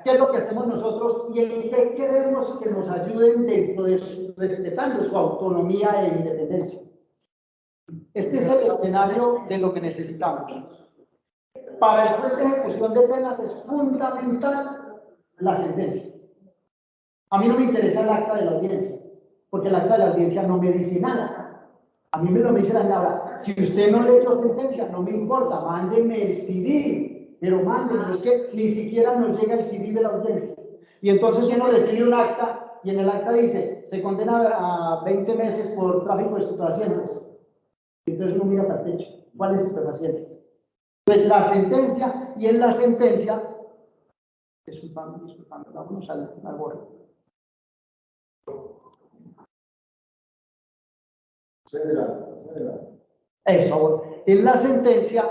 qué es lo que hacemos nosotros y en qué queremos que nos ayuden dentro de respetando su autonomía e independencia. Este es el escenario de lo que necesitamos. Para el juez de ejecución de penas es fundamental la sentencia. A mí no me interesa el acta de la audiencia, porque el acta de la audiencia no me dice nada. A mí me lo dice la palabra. Si usted no lee la sentencia, no me importa, mándeme el CD, pero mándeme, es que ni siquiera nos llega el CD de la audiencia. Y entonces uno recibe un acta y en el acta dice, se condena a 20 meses por tráfico de estupefacientes. Y entonces uno mira para el techo, ¿cuál es estupefaciente? Pues la sentencia, y en la sentencia, disculpame, vamos al bordo. Eso, en la sentencia,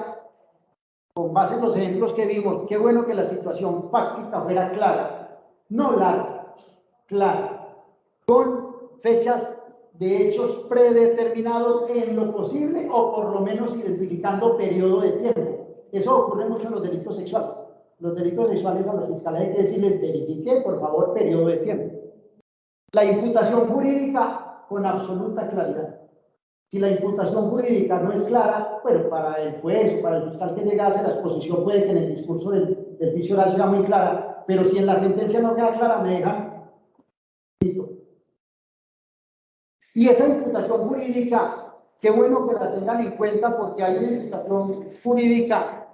con base en los ejemplos que vimos, qué bueno que la situación fáctica fuera clara, no larga, clara, con fechas de hechos predeterminados en lo posible o por lo menos identificando periodo de tiempo. Eso ocurre mucho en los delitos sexuales. Los delitos sexuales a los fiscales hay que decirles, verifique por favor periodo de tiempo. La imputación jurídica con absoluta claridad. Si la imputación jurídica no es clara, bueno, para el juez o para el fiscal que llegase, la exposición puede que en el discurso del juicio oral sea muy clara, pero si en la sentencia no queda clara, me dejan. Y esa imputación jurídica, qué bueno que la tengan en cuenta porque hay una imputación jurídica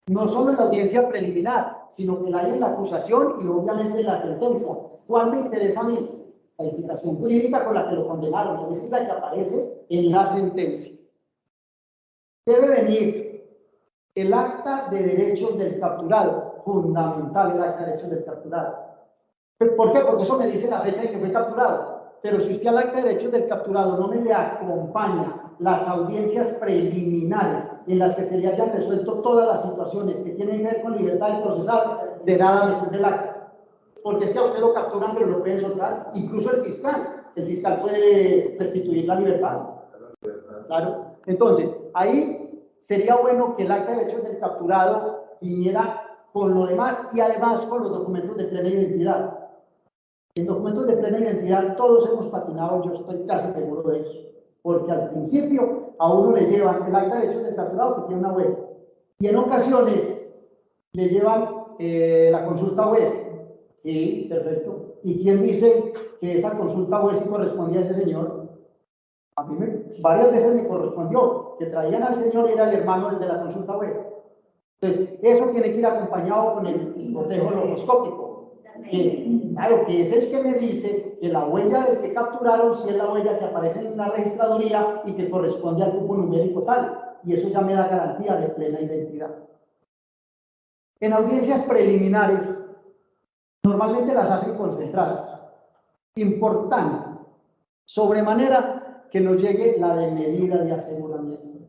no solo en la audiencia preliminar, sino que la hay en la acusación y obviamente en la sentencia. ¿Cuál me interesa a mí? La imputación jurídica con la que lo condenaron, es la que aparece en la sentencia. Debe venir el acta de derechos del capturado, fundamental el acta de derechos del capturado. ¿Por qué? Porque eso me dice la fecha en que fue capturado. Pero si usted al acta de derechos del capturado no me le acompaña las audiencias preliminares en las que se le hayan resuelto todas las situaciones que tienen que ver con libertad de procesar, de nada me sirve el acta. Porque es que a usted lo capturan pero lo pueden soltar, incluso el fiscal puede restituir la libertad. Claro. Entonces, ahí sería bueno que el acta de derechos del capturado viniera con lo demás y además con los documentos de plena identidad. En documentos de plena identidad todos hemos patinado, yo estoy casi seguro de eso. porque al principio a uno le llevan el acta de hechos del capturado que tiene una web, y en ocasiones le llevan la consulta web. Sí, perfecto. ¿Y quién dice que esa consulta web sí correspondía a ese señor? A mí varias veces me correspondió que traían al señor y era el hermano de la consulta web. Entonces, eso tiene que ir acompañado con el cotejo logoscópico. Claro, que es el que me dice que la huella del que capturaron sí es la huella que aparece en la registraduría y que corresponde al cupo numérico tal. Y eso ya me da garantía de plena identidad. En audiencias preliminares, normalmente las hacen concentradas. Importante, sobremanera que nos llegue la de medida de aseguramiento.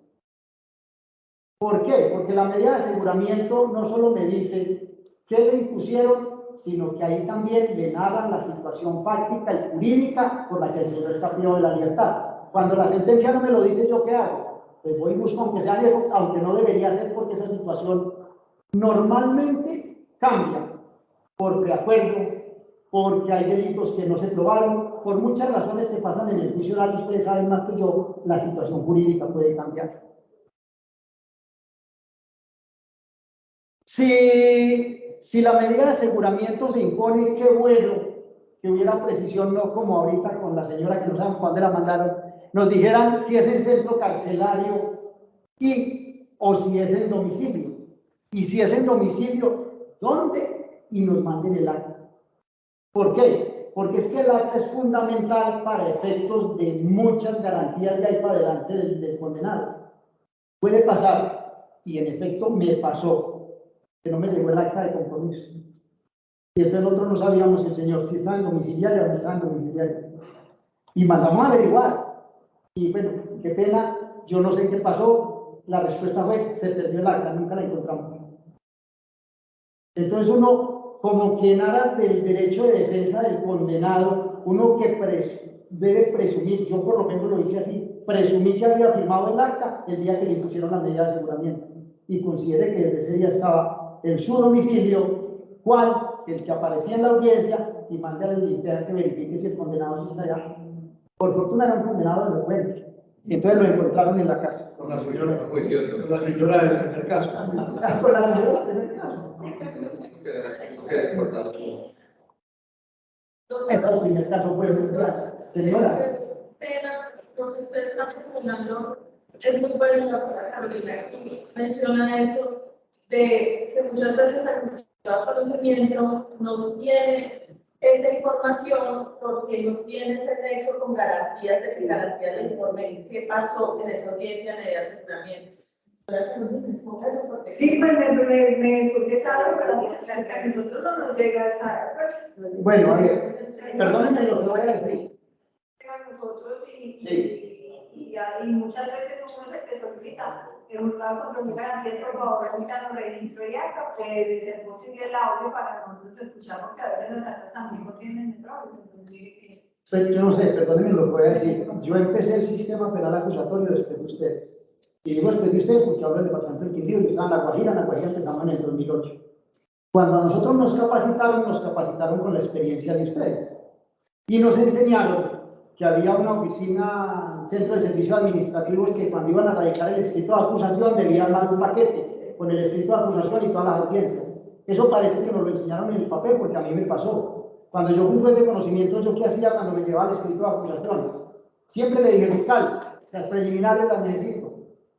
¿Por qué? Porque la medida de aseguramiento no solo me dice qué le impusieron, sino que ahí también le narran la situación fáctica y jurídica por la que el señor está privado de la libertad. Cuando la sentencia no me lo dice, ¿yo qué hago? Pues voy y busco aunque sea lejos, aunque no debería ser, porque esa situación normalmente cambia por preacuerdo, porque hay delitos que no se probaron, por muchas razones que pasan en el juicio oral, ustedes saben más que yo, la situación jurídica puede cambiar. Si la medida de aseguramiento se impone, qué bueno que hubiera precisión, no como ahorita con la señora que no saben cuándo la mandaron, nos dijeran si es el centro carcelario o si es el domicilio. Y si es el domicilio, ¿dónde? Y nos manden el acta. ¿Por qué? Porque es que el acta es fundamental para efectos de muchas garantías de ahí para adelante del condenado. Puede pasar, y en efecto me pasó, que no me llegó el acta de compromiso. Y entonces nosotros no sabíamos si el señor si estaba en domiciliario o no estaba en domiciliario. Y mandamos a averiguar. Y bueno, qué pena, yo no sé qué pasó. La respuesta fue, se perdió el acta, nunca la encontramos. Entonces uno, como que en aras del derecho de defensa del condenado, uno que debe presumir, yo por lo menos lo hice así, presumí que había firmado el acta el día que le impusieron la medida de aseguramiento. Y considere que desde ese día estaba en su domicilio, el que aparecía en la audiencia, y mande al ministerio que verifique si el condenado está allá. Por fortuna era un condenado de elocuente. Y entonces lo encontraron en la casa. Con la señora del primer caso. Con la señora del primer caso. El primer caso fue señora. Pena, lo que usted está mencionando es muy bueno para Carolina. Menciona eso de que muchas veces el conocimiento no tiene esa información porque no tiene ese nexo con garantías del informe que pasó en esa audiencia de aseguramiento. Sí, pues me surge esa duda, pero a nosotros no nos llega esa. Bueno, a ver, perdónenme lo que voy a decir. Nosotros Sí. y muchas veces uno es el que solicita. El juzgado contra mi garantía, por favor, permítanos registro y acta, puede de ser posible el audio para nosotros escuchar, porque a veces las actas también no tienen micrófono. Entonces, mire que. Pues yo no sé, perdónenme lo que voy a decir. Yo empecé el sistema penal acusatorio después de ustedes. Y digo después de ustedes porque hablo del departamento del Quindío, yo estaba en La Guajira empezamos en el 2008. Cuando a nosotros nos capacitaron con la experiencia de ustedes. Y nos enseñaron que había una oficina, centro de servicios administrativos, que cuando iban a radicar el escrito de acusación debían dar un paquete con el escrito de acusación y todas las audiencias. Eso parece que nos lo enseñaron en el papel, porque a mí me pasó. Cuando yo fui juez de conocimiento, ¿yo qué hacía cuando me llevaba el escrito de acusación? Siempre le dije, fiscal, las preliminares las necesito,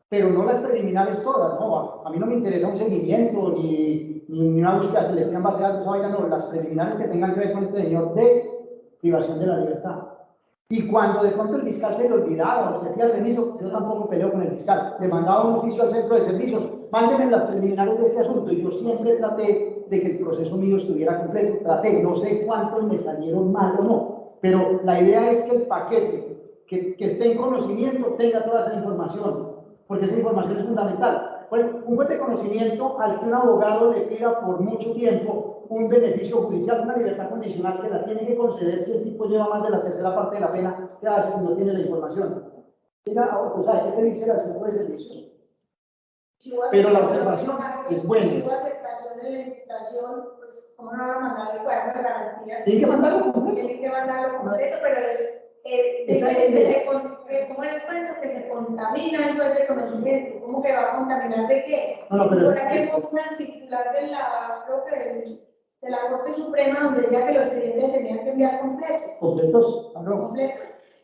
pero no las preliminares todas, no, a mí no me interesa un seguimiento ni una búsqueda que le pidan base de datos, no, las preliminares que tengan que ver con este señor de privación de la libertad. Y cuando de pronto el fiscal se le olvidaba o se hacía el remiso, yo tampoco peleo con el fiscal, le mandaba un oficio al centro de servicios, mándenme las preliminares de este asunto, y yo siempre traté de que el proceso mío estuviera completo, no sé cuántos me salieron mal o no, pero la idea es que el paquete que esté en conocimiento tenga toda esa información, porque esa información es fundamental. Un juez de conocimiento al que un abogado le pida por mucho tiempo un beneficio judicial, una libertad condicional, que la tiene que conceder si el tipo lleva más de la tercera parte de la pena, ¿qué hace si no tiene la información? O sea, ¿qué te dice el centro de servicio? Pero la observación es buena. Si hubo aceptación en la invitación, pues, ¿cómo no van a mandar el cuaderno de garantías? Tienen que mandarlo completo. Tienen que mandarlo completo, pero Esa es la idea. como el cuento que se contamina el juez de conocimiento, ¿cómo que va a contaminar de qué? No, pero Por aquí hubo una circular de la, creo que de la Corte Suprema donde decía que los clientes tenían que enviar completos. completos, ¿no? Completos.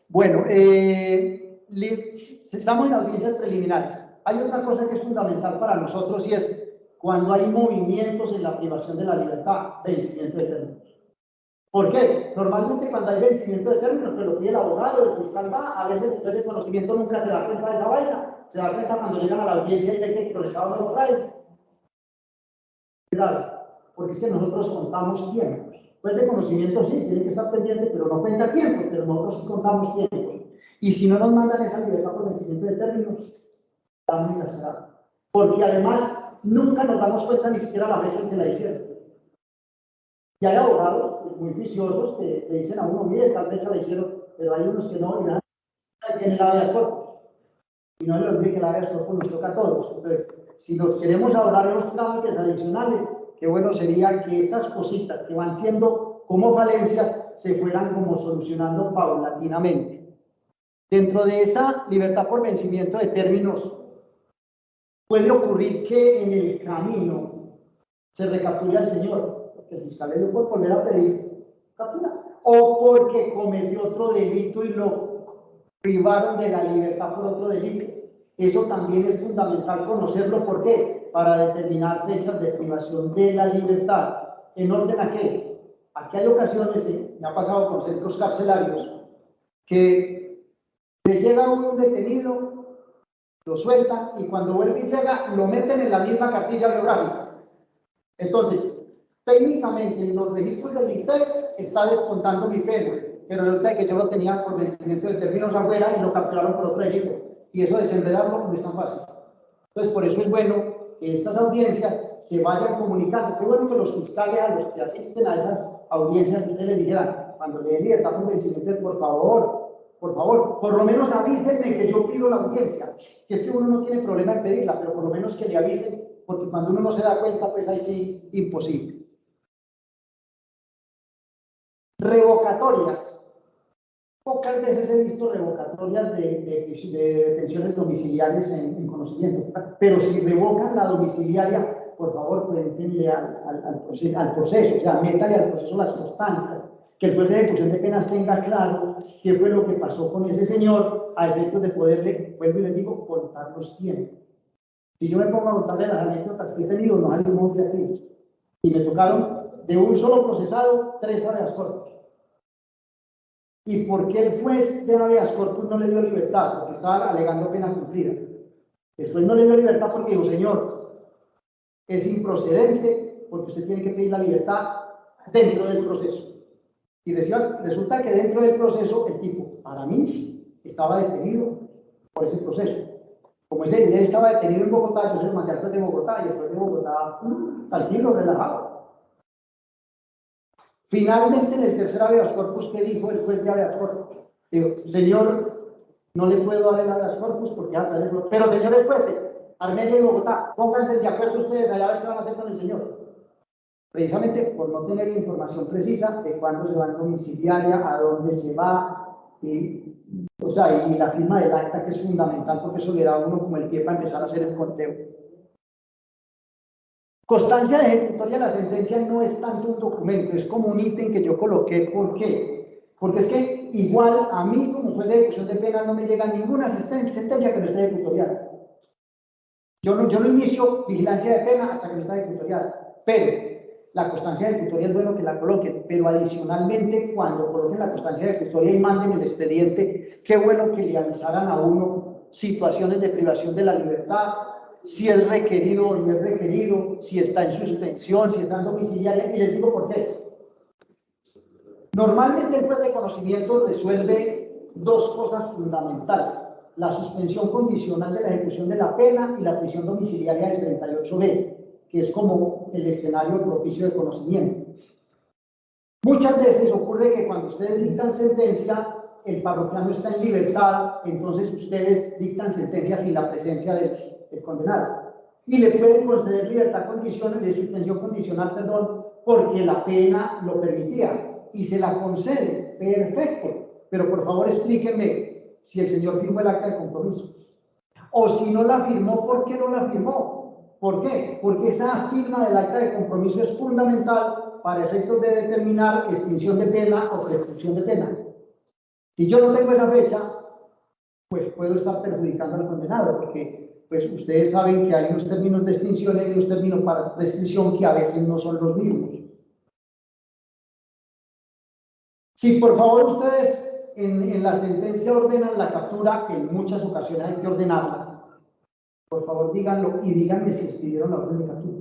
Bueno, estamos en audiencias preliminares. Hay otra cosa que es fundamental para nosotros y es cuando hay movimientos en la privación de la libertad, vencimiento de términos. ¿Por qué? Normalmente cuando hay vencimiento de términos, que lo pide el abogado, el fiscal va, a veces el juez de conocimiento nunca se da cuenta de esa vaina, se da cuenta cuando llegan a la audiencia y ven que el procesado no lo trae. Claro, porque es que nosotros contamos tiempos. Juez de conocimiento sí, tiene que estar pendiente, pero no cuenta tiempos, pero nosotros sí contamos tiempos. Y si no nos mandan esa libertad por vencimiento de términos, estamos encarcelados. Porque además nunca nos damos cuenta ni siquiera la fecha en que la hicieron. Y hay abogados muy juiciosos que le dicen a uno, mire, tal fecha la hicieron, pero hay unos que no, y nada, tienen el habeas corpus. Y no le olvide que el habeas corpus nos toca a todos. Entonces, si nos queremos ahorrar en los trámites adicionales, qué bueno sería que esas cositas que van siendo como falencias se fueran como solucionando paulatinamente. Dentro de esa libertad por vencimiento de términos, puede ocurrir que en el camino se recapture al señor, porque el fiscal le dio por volver a pedir captura, o porque cometió otro delito y lo privaron de la libertad por otro delito. Eso también es fundamental conocerlo. ¿Por qué? Para determinar fechas de privación de la libertad. ¿En orden a qué? Aquí hay ocasiones, me ha pasado con centros carcelarios, que le llega un detenido, lo sueltan y cuando vuelve y llega, lo meten en la misma cartilla biográfica. Entonces, técnicamente en los registros del INPEC está descontando mi pena, pero resulta que yo lo tenía por vencimiento de términos afuera y lo capturaron por otro delito. Y eso desenredarlo no es tan fácil. Entonces, por eso es bueno que estas audiencias se vayan comunicando. Qué bueno que los fiscales a los que asisten a esas audiencias ustedes le dijeran, cuando le den libertad por vencimiento, por favor, por lo menos avísenme que yo pido la audiencia. Que es que uno no tiene problema en pedirla, pero por lo menos que le avisen, porque cuando uno no se da cuenta, pues ahí sí, imposible. Revocatorias. Pocas veces he visto revocatorias de detenciones domiciliares en conocimiento, pero si revocan la domiciliaria, por favor, cuéntenle al proceso, o sea, métale al proceso las constancias, que el juez de ejecución de penas tenga claro qué fue lo que pasó con ese señor, a efectos de poderle, vuelvo y les digo, contar los tiempos. Si yo me pongo a contarle las anécdotas que he tenido, no salimos de aquí, y me tocaron de un solo procesado 3 habeas corpus. ¿Y por qué el juez de habeas corpus no le dio libertad? Porque estaba alegando pena cumplida. El juez no le dio libertad porque dijo, señor, es improcedente porque usted tiene que pedir la libertad dentro del proceso. Y resulta que dentro del proceso el tipo, para mí, estaba detenido por ese proceso. Como ese él estaba detenido en Bogotá, yo se lo mandé al juez de Bogotá y el juez de Bogotá, tranquilo, relajado. Finalmente, en el tercer habeas corpus, ¿qué dijo el juez de habeas corpus? Dijo, señor, no le puedo dar el habeas corpus porque pero señores jueces, Armenia y Bogotá, pónganse de acuerdo ustedes allá a ver qué van a hacer con el señor. Precisamente por no tener información precisa de cuándo se va en domiciliaria, a dónde se va, y la firma del acta, que es fundamental porque eso le da a uno como el pie para empezar a hacer el conteo. Constancia de ejecutoria de la sentencia no es tanto un documento, es como un ítem que yo coloqué. ¿Por qué? Porque es que igual a mí, como juez de ejecución de pena, no me llega ninguna sentencia que no esté ejecutoriada. Yo no inicio vigilancia de pena hasta que no está ejecutoriada, pero la constancia de ejecutoria es bueno que la coloquen, pero adicionalmente cuando coloquen la constancia de custodia y manden el expediente, qué bueno que le avisaran a uno situaciones de privación de la libertad, si es requerido o no es requerido, si está en suspensión, si está en domiciliaria, y les digo por qué. Normalmente el juez de conocimiento resuelve 2 cosas fundamentales: la suspensión condicional de la ejecución de la pena y la prisión domiciliaria del 38B, que es como el escenario propicio de conocimiento. Muchas veces ocurre que cuando ustedes dictan sentencia, el parroquiano está en libertad, entonces ustedes dictan sentencia sin la presencia del condenado. Y le pueden conceder libertad condicional, de suspensión condicional, porque la pena lo permitía, y se la concede, perfecto. pero por favor explíquenme si el señor firmó el acta de compromiso. O si no la firmó, ¿por qué no la firmó? ¿Por qué? Porque esa firma del acta de compromiso es fundamental para efectos de determinar extinción de pena o prescripción de pena. Si yo no tengo esa fecha, pues puedo estar perjudicando al condenado, porque pues ustedes saben que hay unos términos de extinción y hay unos términos para prescripción que a veces no son los mismos. Si por favor ustedes en la sentencia ordenan la captura, que en muchas ocasiones hay que ordenarla, por favor díganlo y díganme si expidieron la orden de captura.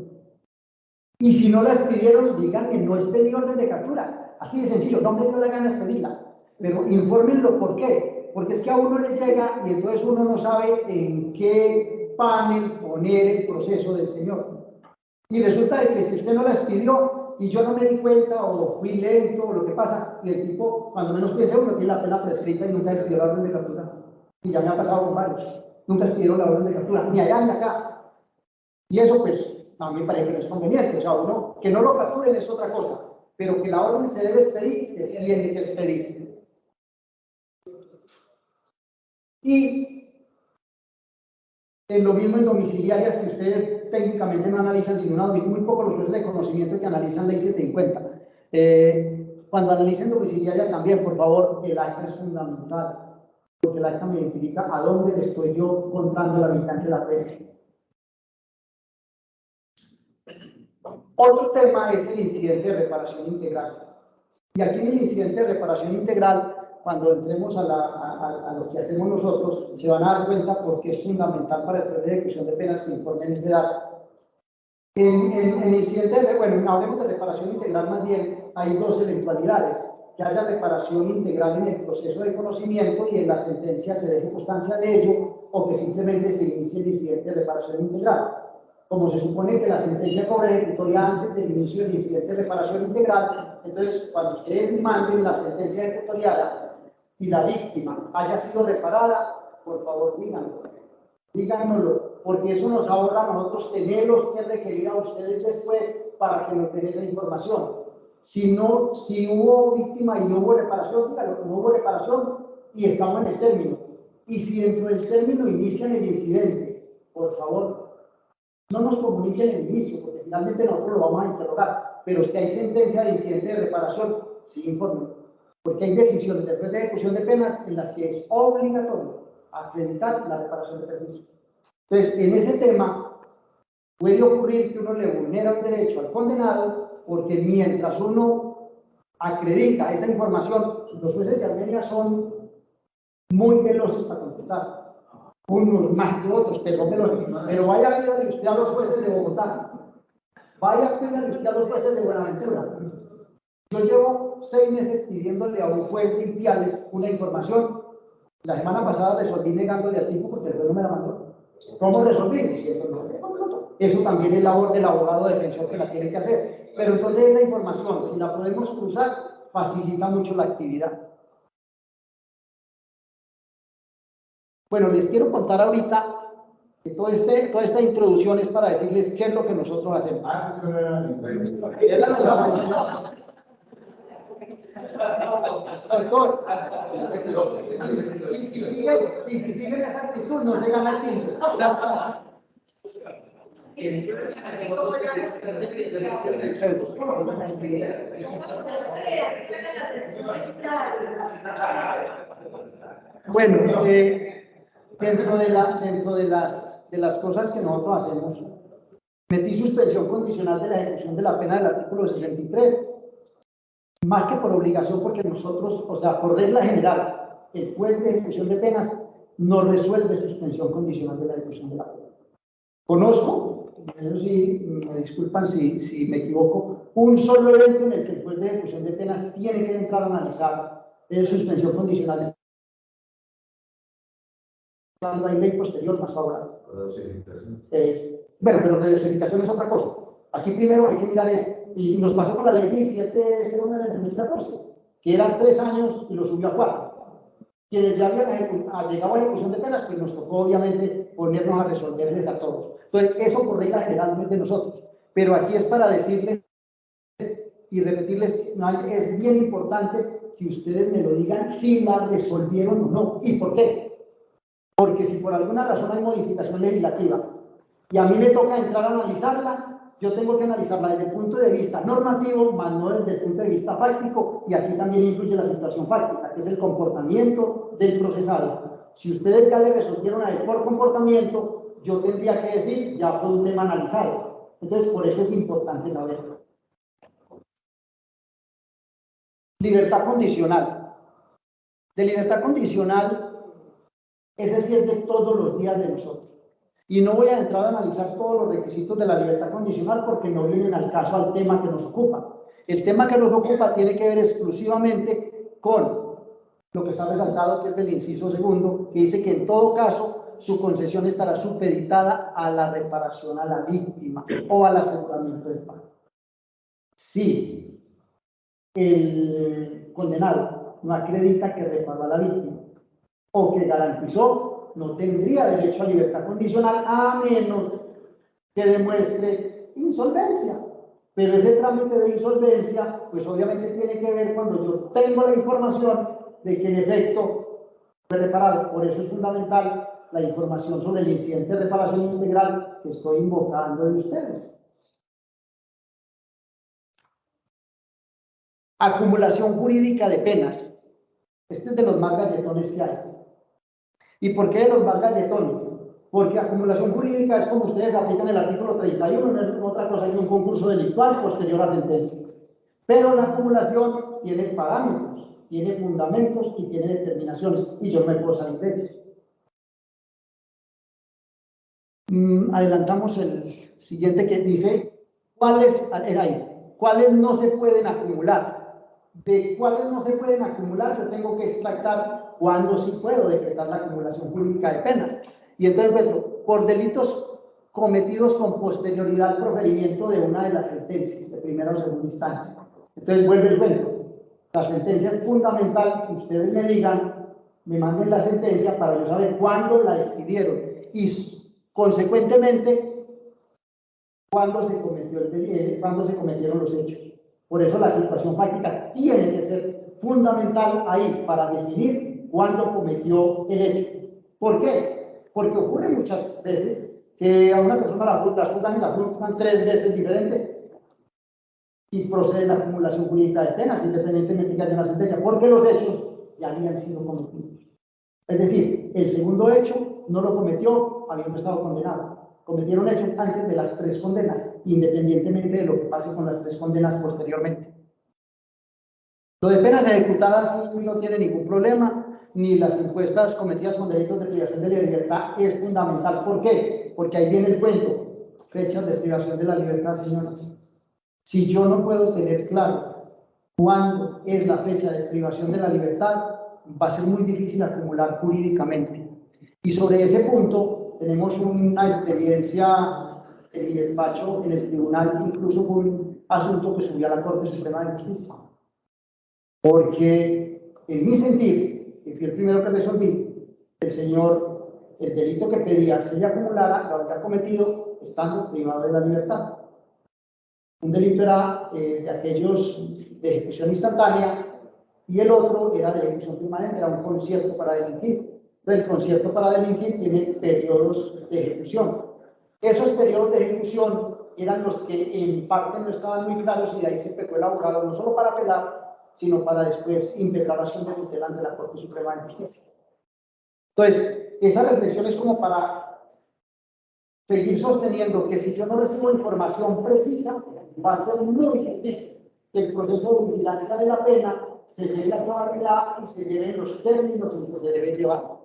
Y si no la expidieron, digan que no expedí orden de captura. Así de sencillo, no me dio la gana de expedirla. Pero infórmenlo por qué. Porque es que a uno le llega y entonces uno no sabe en qué panel poner el proceso del señor. Y resulta de que si usted no la expidió y yo no me di cuenta o fui lento o lo que pasa, y el tipo, cuando menos piensa uno, tiene la pena prescrita y nunca expidió la orden de captura. Y ya me ha pasado con varios. Nunca expidieron la orden de captura, ni allá ni acá. Y eso pues a mí me parece que no es conveniente. O sea, uno, que no lo capturen es otra cosa, pero que la orden se debe expedir, se tiene que expedir. Y en lo mismo en domiciliarias, que ustedes técnicamente no analizan, sino muy poco los jueces de conocimiento que analizan ley 750. Cuando analicen domiciliaria también, por favor, el acta es fundamental, porque el acta me identifica a dónde le estoy yo contando la vigencia de la pena. Otro tema es el incidente de reparación integral. Y aquí en el incidente de reparación integral, cuando entremos a lo que hacemos nosotros, se van a dar cuenta porque es fundamental para el juez de ejecución de penas que informen este dato. En incidente, bueno, hablemos de reparación integral más bien, hay dos eventualidades: que haya reparación integral en el proceso de conocimiento y en la sentencia se deje constancia de ello, o que simplemente se inicie el incidente de reparación integral. Como se supone que la sentencia cobra ejecutoria antes del inicio del incidente de reparación integral, entonces cuando ustedes manden la sentencia ejecutoriada y la víctima haya sido reparada, por favor díganoslo, porque eso nos ahorra a nosotros tenerlos que requerir a ustedes después para que nos den esa información. Si hubo víctima y no hubo reparación, díganlo, que no hubo reparación y estamos en el término. Y si dentro del término inician el incidente, por favor, no nos comuniquen el inicio, porque finalmente nosotros lo vamos a interrogar. Pero si hay sentencia de incidente de reparación, sí informen. Porque hay decisiones del juez de ejecución de penas en las que es obligatorio acreditar la reparación de perjuicio. Entonces, en ese tema, puede ocurrir que uno le vulnera un derecho al condenado, porque mientras uno acredita esa información, los jueces de Armenia son muy veloces para contestar. Unos más que otros, pero vaya a pídale usted a los jueces de Bogotá, vaya a pídale usted a los jueces de Buenaventura. Yo llevo 6 meses pidiéndole a un juez de Ipiales una información. La semana pasada resolví negándole al tipo porque el juez no me la mandó. ¿Cómo resolví? Eso también es labor del abogado defensor que la tiene que hacer. Pero entonces esa información, si la podemos cruzar, facilita mucho la actividad. Bueno, les quiero contar ahorita que toda esta introducción es para decirles qué es lo que nosotros hacemos. Doctor, y si siguen esa actitud, no llegan al quinto. Bueno, dentro de las cosas que nosotros hacemos, metí suspensión condicional de la ejecución de la pena del artículo 63, más que por obligación, porque nosotros, o sea, por regla general, el juez de ejecución de penas no resuelve suspensión condicional de la ejecución de la pena. Conozco, eso sí, me disculpan si me equivoco, un solo evento en el que el juez de ejecución de penas tiene que entrar a analizar suspensión condicional. Cuando hay ley posterior más favorable. Bueno, pero la dosificación es otra cosa. Aquí primero hay que mirar y nos pasó con la ley 1701 del 2014, que eran 3 años y lo subió a 4. Quienes ya habían llegado a ejecución de penas, pues nos tocó obviamente ponernos a resolverles a todos. Entonces, eso por regla general no es de nosotros. Pero aquí es para decirles y repetirles que es bien importante que ustedes me lo digan si la resolvieron o no. ¿Y por qué? Porque si por alguna razón hay modificación legislativa y a mí me toca entrar a analizarla, yo tengo que analizarla desde el punto de vista normativo, más no desde el punto de vista fáctico, y aquí también incluye la situación fáctica, que es el comportamiento del procesado. Si ustedes ya le resolvieron a él por comportamiento, yo tendría que decir, ya fue un tema analizado. Entonces, por eso es importante saberlo. Libertad condicional. De libertad condicional, ese sí es de todos los días de nosotros. Y no voy a entrar a analizar todos los requisitos de la libertad condicional porque no vienen al caso al tema que nos ocupa. El tema que nos ocupa tiene que ver exclusivamente con lo que está resaltado, que es del inciso segundo, que dice que en todo caso su concesión estará supeditada a la reparación a la víctima o al aseguramiento del pago. Si el condenado no acredita que reparó a la víctima o que garantizó, no tendría derecho a libertad condicional a menos que demuestre insolvencia. Pero ese trámite de insolvencia, pues obviamente tiene que ver cuando yo tengo la información de que en efecto fue reparado. Por eso es fundamental la información sobre el incidente de reparación integral que estoy invocando de ustedes. Acumulación jurídica de penas. Este es de los más galletones que hay. ¿Y por qué de los más galletones? Porque acumulación jurídica es como ustedes aplican el artículo 31, no es otra cosa que un concurso delictual posterior a sentencia. Pero la acumulación tiene parámetros, tiene fundamentos y tiene determinaciones, y yo me puedo salir de ellos. Adelantamos el siguiente que dice cuáles no se pueden acumular. De cuáles no se pueden acumular, yo tengo que extractar cuándo sí puedo decretar la acumulación jurídica de penas. Y entonces, bueno, por delitos cometidos con posterioridad al proferimiento de una de las sentencias, de primera o segunda instancia. Entonces, vuelve el cuento. La sentencia es fundamental que ustedes me digan, me manden la sentencia para yo saber cuándo la expidieron y, consecuentemente, cuándo se cometió el delito, cuándo se cometieron los hechos. Por eso la situación fáctica tiene que ser fundamental ahí para definir cuándo cometió el hecho. ¿Por qué? Porque ocurre muchas veces que a una persona la juzgan y la juzgan 3 veces diferentes y procede la acumulación jurídica de penas, independientemente de que haya una sentencia, porque los hechos ya habían sido cometidos. Es decir, el segundo hecho no lo cometió habiendo estado condenado. Cometieron hechos antes de las 3 condenas, independientemente de lo que pase con las 3 condenas posteriormente. Lo de penas ejecutadas sí no tiene ningún problema, ni las encuestas cometidas con delitos de privación de la libertad es fundamental. ¿Por qué? Porque ahí viene el cuento, fechas de privación de la libertad, señores. Si yo no puedo tener claro cuándo es la fecha de privación de la libertad, va a ser muy difícil acumular jurídicamente. Y sobre ese punto tenemos una experiencia en mi despacho, en el tribunal, incluso con un asunto que subió a la Corte Suprema de Justicia. Porque en mi sentir, que fui el primero que resolví, el señor, el delito que pedía se le acumulara, lo había cometido estando privado de la libertad. Un delito era de aquellos de ejecución instantánea y el otro era de ejecución permanente, era un concierto para delinquir. El concierto para delinquir tiene periodos de ejecución. Esos periodos de ejecución eran los que en parte no estaban muy claros y de ahí se empezó el abogado no solo para apelar, sino para después implementar acción de tutela ante la Corte Suprema de Justicia. Entonces, esa reflexión es como para seguir sosteniendo que si yo no recibo información precisa, va a ser muy difícil que el proceso de vigilancia de la pena se lleve a cabalidad y se lleve en los términos en que se debe llevar.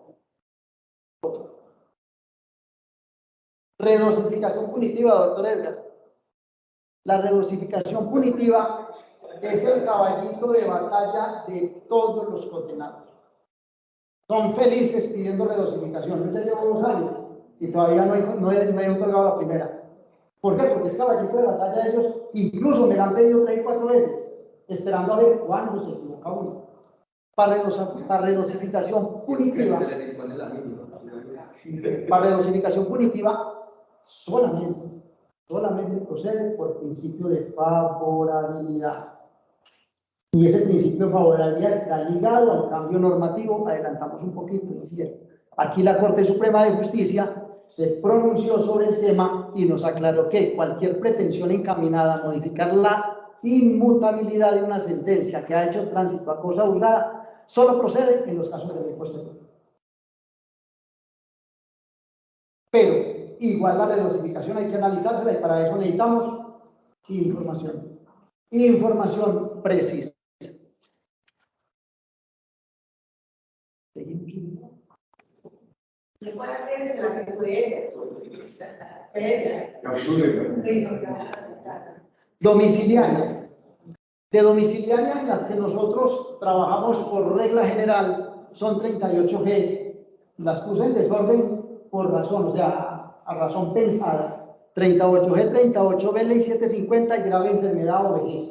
Redosificación punitiva, doctor Edgar. La redosificación punitiva es el caballito de batalla de todos los condenados. Son felices pidiendo redosificación. Yo ya llevo 2 años y todavía no he otorgado la primera. ¿Por qué? Porque es caballito de batalla de ellos. Incluso me la han pedido 3 y 4 veces, esperando a ver cuándo se equivoca uno. Para redosificación punitiva. Para redosificación punitiva, solamente procede por principio de favorabilidad. Y ese principio de favorabilidad está ligado al cambio normativo. Adelantamos un poquito, ¿no es cierto? Aquí la Corte Suprema de Justicia se pronunció sobre el tema y nos aclaró que cualquier pretensión encaminada a modificar la inmutabilidad de una sentencia que ha hecho tránsito a cosa juzgada solo procede en los casos de ley posterior. Pero igual la redosificación hay que analizársela y para eso necesitamos información precisa. Seguimos. ¿Qué puede hacer es la que puede? Domiciliaria. De domiciliaria en la que nosotros trabajamos por regla general son 38G. Las puse en desorden por razón, o sea, a razón pensada. 38G, 38B, Ley 750 y grave enfermedad o vejez.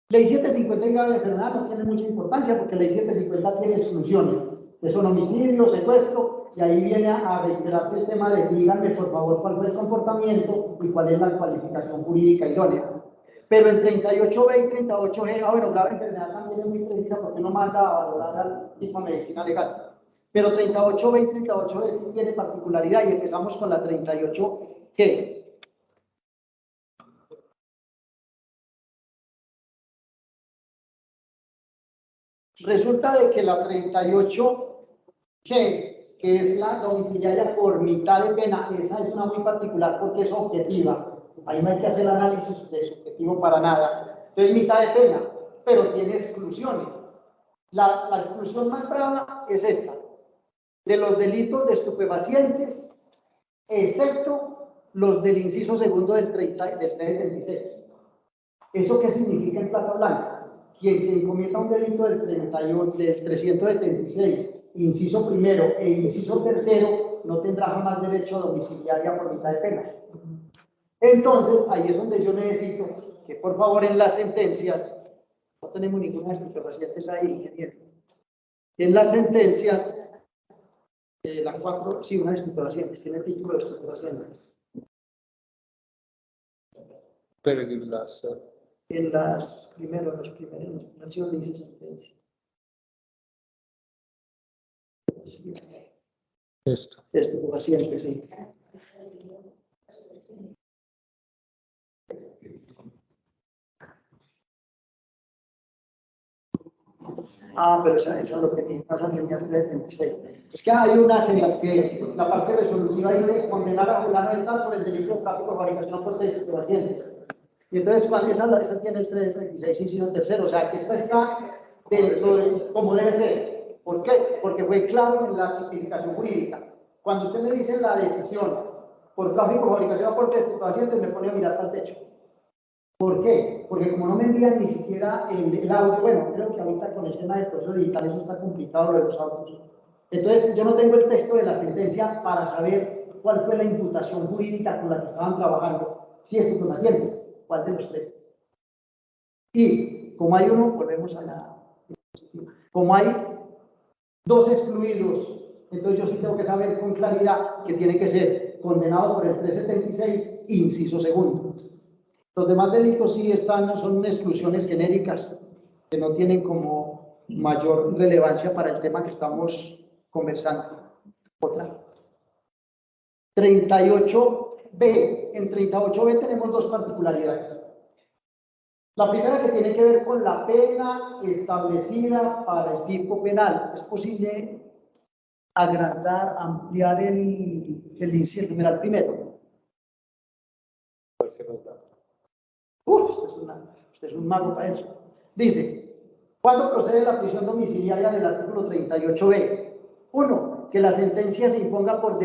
Ley 750 y grave enfermedad no tiene mucha importancia porque Ley 750 tiene exclusiones, que son homicidio, secuestro, y ahí viene a reiterarse el tema de díganme por favor cuál fue el comportamiento y cuál es la cualificación jurídica idónea. Pero en 38B y 38G, bueno, grave enfermedad también es muy precisa porque no manda a valorar al tipo de medicina legal. Pero 38B y 38G sí tiene particularidad y empezamos con la 38G. Resulta de que la 38G, que es la domiciliaria por mitad de pena, esa es una muy particular porque es objetiva. Ahí no hay que hacer el análisis de subjetivo para nada. Entonces, mitad de pena, pero tiene exclusiones. La exclusión más brava es esta, de los delitos de estupefacientes, excepto los del inciso segundo del 376. ¿Eso qué significa en plata blanca? Quien cometa un delito del 376, inciso primero e inciso tercero, no tendrá jamás derecho a domiciliaria por mitad de pena. Entonces, ahí es donde yo necesito que por favor en las sentencias, no tenemos ninguna de estupefacientes ahí, ingeniero. En las sentencias, la 4, sí, una de estupefacientes, tiene título de estupefacientes. Pero En las primeros, mención dice sentencia. esto. Estupefacientes, sí. Pero esa es lo que pasa en el 76. Es que hay unas en las que la parte resolutiva dice condenar a fulano de tal por el delito de tráfico, fabricación, porte de estupefacientes. Y entonces, cuando esa tiene el 326, inciso tercero, o sea, que esta está dentro de como debe ser. ¿Por qué? Porque fue claro en la tipificación jurídica. Cuando usted me dice la decisión por tráfico, fabricación, porte de estupefacientes, me pone a mirar para el techo. ¿Por qué? Porque como no me envían ni siquiera el audio, bueno, creo que ahorita con el tema del proceso digital eso está complicado lo de los audios. Entonces, yo no tengo el texto de la sentencia para saber cuál fue la imputación jurídica con la que estaban trabajando, si estupefacientes, cuál de los tres. Y como hay uno, volvemos a la... Como hay dos excluidos, entonces yo sí tengo que saber con claridad que tiene que ser condenado por el 376, inciso segundo. Los demás delitos sí son exclusiones genéricas que no tienen como mayor relevancia para el tema que estamos conversando. Otra. 38B. En 38B tenemos dos particularidades. La primera que tiene que ver con la pena establecida para el tipo penal. Es posible agrandar, ampliar el inciso numeral primero. Usted es un mago para eso. Dice, ¿cuándo procede la prisión domiciliaria del artículo 38B? 1. Que la sentencia se imponga por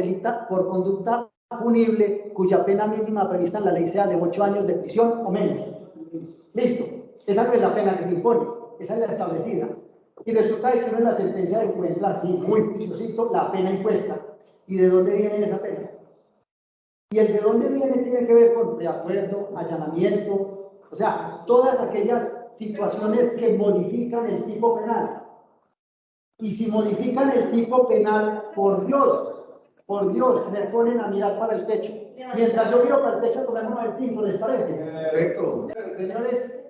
conducta punible cuya pena mínima prevista en la ley sea de 8 años de prisión o menos. Listo. Esa no es la pena que se impone, esa es la establecida. Y resulta que uno en la sentencia encuentra así, muy juiciosito, la pena impuesta. ¿Y de dónde viene esa pena? Y el de dónde viene tiene que ver con reacuerdo, allanamiento, o sea, todas aquellas situaciones que modifican el tipo penal. Y si modifican el tipo penal, por Dios, me ponen a mirar para el techo. Mientras yo miro para el techo, tomemos el tinto, ¿les parece? Perfecto. Señores,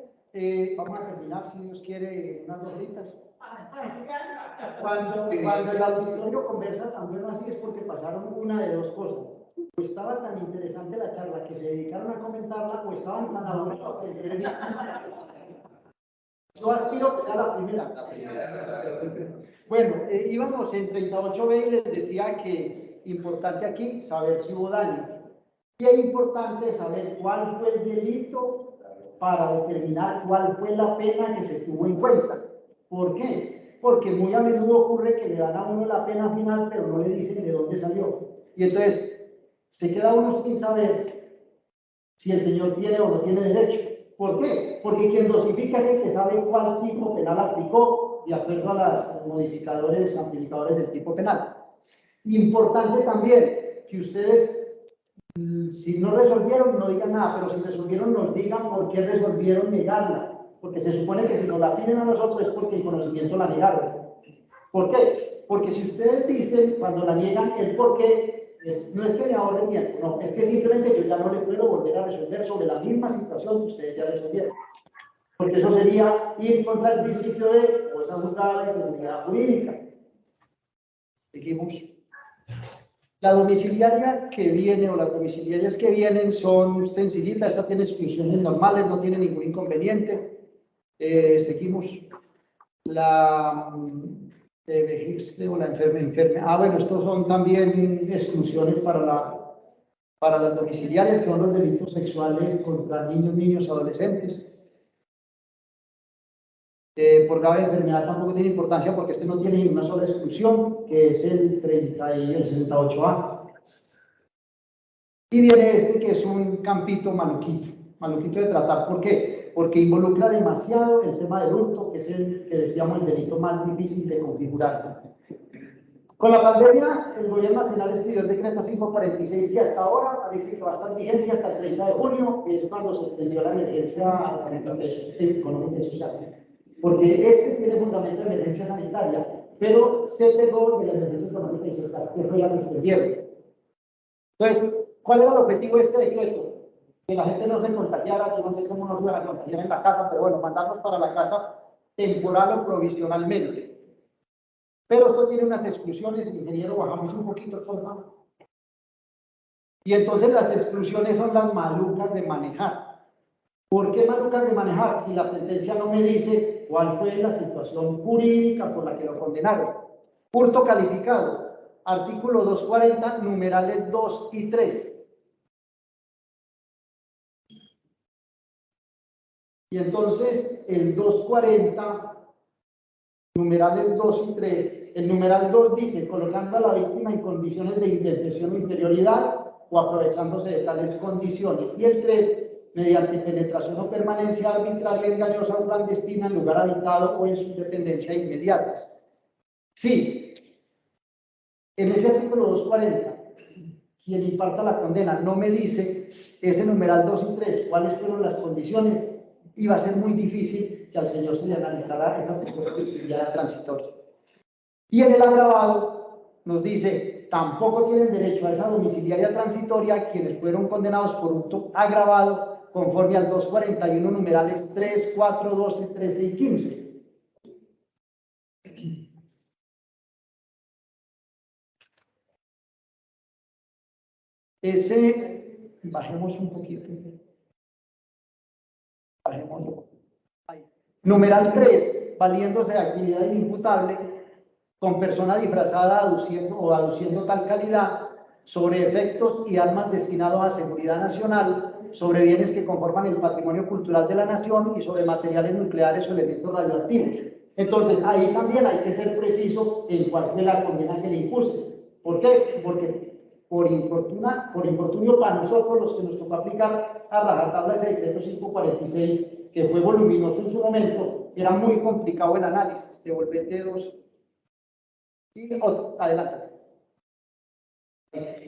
vamos a terminar, si Dios quiere, unas 2 horitas. Cuando el auditorio conversa tan bueno así es porque pasaron una de 2 cosas. O estaba tan interesante la charla que se dedicaron a comentarla, o estaban tan aburridos que quieren. Yo aspiro que sea la primera. Bueno, íbamos en 38B y les decía que importante aquí saber si hubo daños. Y es importante saber cuál fue el delito para determinar cuál fue la pena que se tuvo en cuenta. ¿Por qué? Porque muy a menudo ocurre que le dan a uno la pena final, pero no le dicen de dónde salió. Y entonces se queda uno sin saber si el señor tiene o no tiene derecho. ¿Por qué? Porque quien dosifica es el que sabe cuál tipo penal aplicó de acuerdo a los modificadores, amplificadores del tipo penal. Importante también que ustedes, si no resolvieron, no digan nada, pero si resolvieron, nos digan por qué resolvieron negarla. Porque se supone que si nos la piden a nosotros es porque en conocimiento la negaron. ¿Por qué? Porque si ustedes dicen cuando la niegan el por qué, no es que me ahorre tiempo, no, es que simplemente yo ya no le puedo volver a resolver sobre la misma situación que ustedes ya resolvieron. Porque eso sería ir contra el principio de cosas juzgadas de seguridad jurídica. Seguimos. La domiciliaria que viene o las domiciliarias que vienen son sencillitas, esta tiene exclusiones normales, no tiene ningún inconveniente. Seguimos. La vejez o la enfermedad. Bueno, estos son también exclusiones para las domiciliarias, que son los delitos sexuales contra niños, adolescentes. Por grave enfermedad tampoco tiene importancia porque este no tiene ninguna sola exclusión, que es el 30 y el 68A. Y viene este que es un campito maluquito de tratar. ¿Por qué? Porque involucra demasiado el tema del hurto, que es el que decíamos el delito más difícil de configurar. Con la pandemia, el gobierno nacional expidió el decreto 546 que hasta ahora parece que va a estar en vigencia hasta el 30 de junio, que es cuando se extendió la emergencia económica y social. Porque este tiene fundamento de emergencia sanitaria, pero se pegó de la emergencia económica y social, que fue la que extendieron. Entonces, ¿cuál era el objetivo de este decreto? Que la gente no se contagiara, yo no sé cómo nos iban a contagiar en la casa, pero bueno, mandarnos para la casa temporal o provisionalmente. Pero esto tiene unas exclusiones, el ingeniero, bajamos un poquito, por favor. Y entonces las exclusiones son las malucas de manejar. ¿Por qué malucas de manejar? Si la sentencia no me dice cuál fue la situación jurídica por la que lo condenaron. Hurto calificado, artículo 240, numerales 2 y 3. Y entonces el 240, numerales 2 y 3, el numeral 2 dice, colocando a la víctima en condiciones de indefensión o inferioridad o aprovechándose de tales condiciones. Y el 3, mediante penetración o permanencia arbitraria, engañosa o clandestina en lugar habitado o en sus dependencias inmediatas. Sí, en ese artículo 240, quien imparta la condena no me dice ese numeral 2 y 3, cuáles fueron las condiciones, y va a ser muy difícil que al señor se le analizara esta posibilidad transitoria. Y en el agravado nos dice, tampoco tienen derecho a esa domiciliaria transitoria quienes fueron condenados por hurto agravado conforme al 241 numerales 3, 4, 12, 13 y 15. Bajemos un poquito. Bajémoslo. Numeral 3, valiéndose de actividad inimputable con persona disfrazada aduciendo tal calidad sobre efectos y armas destinados a seguridad nacional, sobre bienes que conforman el patrimonio cultural de la nación y sobre materiales nucleares o elementos radioactivos. Entonces, ahí también hay que ser preciso en cuál fue la condena que le impuse. ¿Por qué? Porque por infortunio para nosotros, los que nos tocó aplicar a rajatabla ese decreto 546, que fue voluminoso en su momento, era muy complicado el análisis. Devolvete 2 y otro, adelante.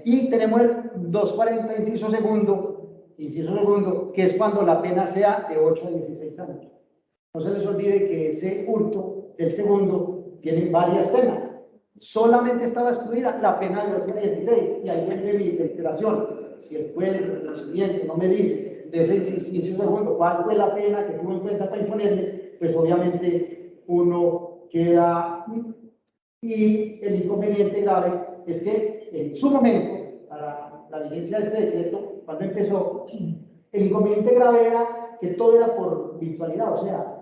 Y tenemos el 240, inciso segundo, que es cuando la pena sea de 8 a 16 años. No se les olvide que ese hurto del segundo tiene varias penas. Solamente estaba excluida la pena de 8 a 16, y ahí viene mi reiteración. Si el juez del procedimiento no me dice ese inciso segundo, cuál fue la pena que tuvo en cuenta para imponerle, pues obviamente uno queda. Y el inconveniente grave es que en su momento, para la vigencia de este decreto, cuando empezó, el inconveniente grave era que todo era por virtualidad, o sea,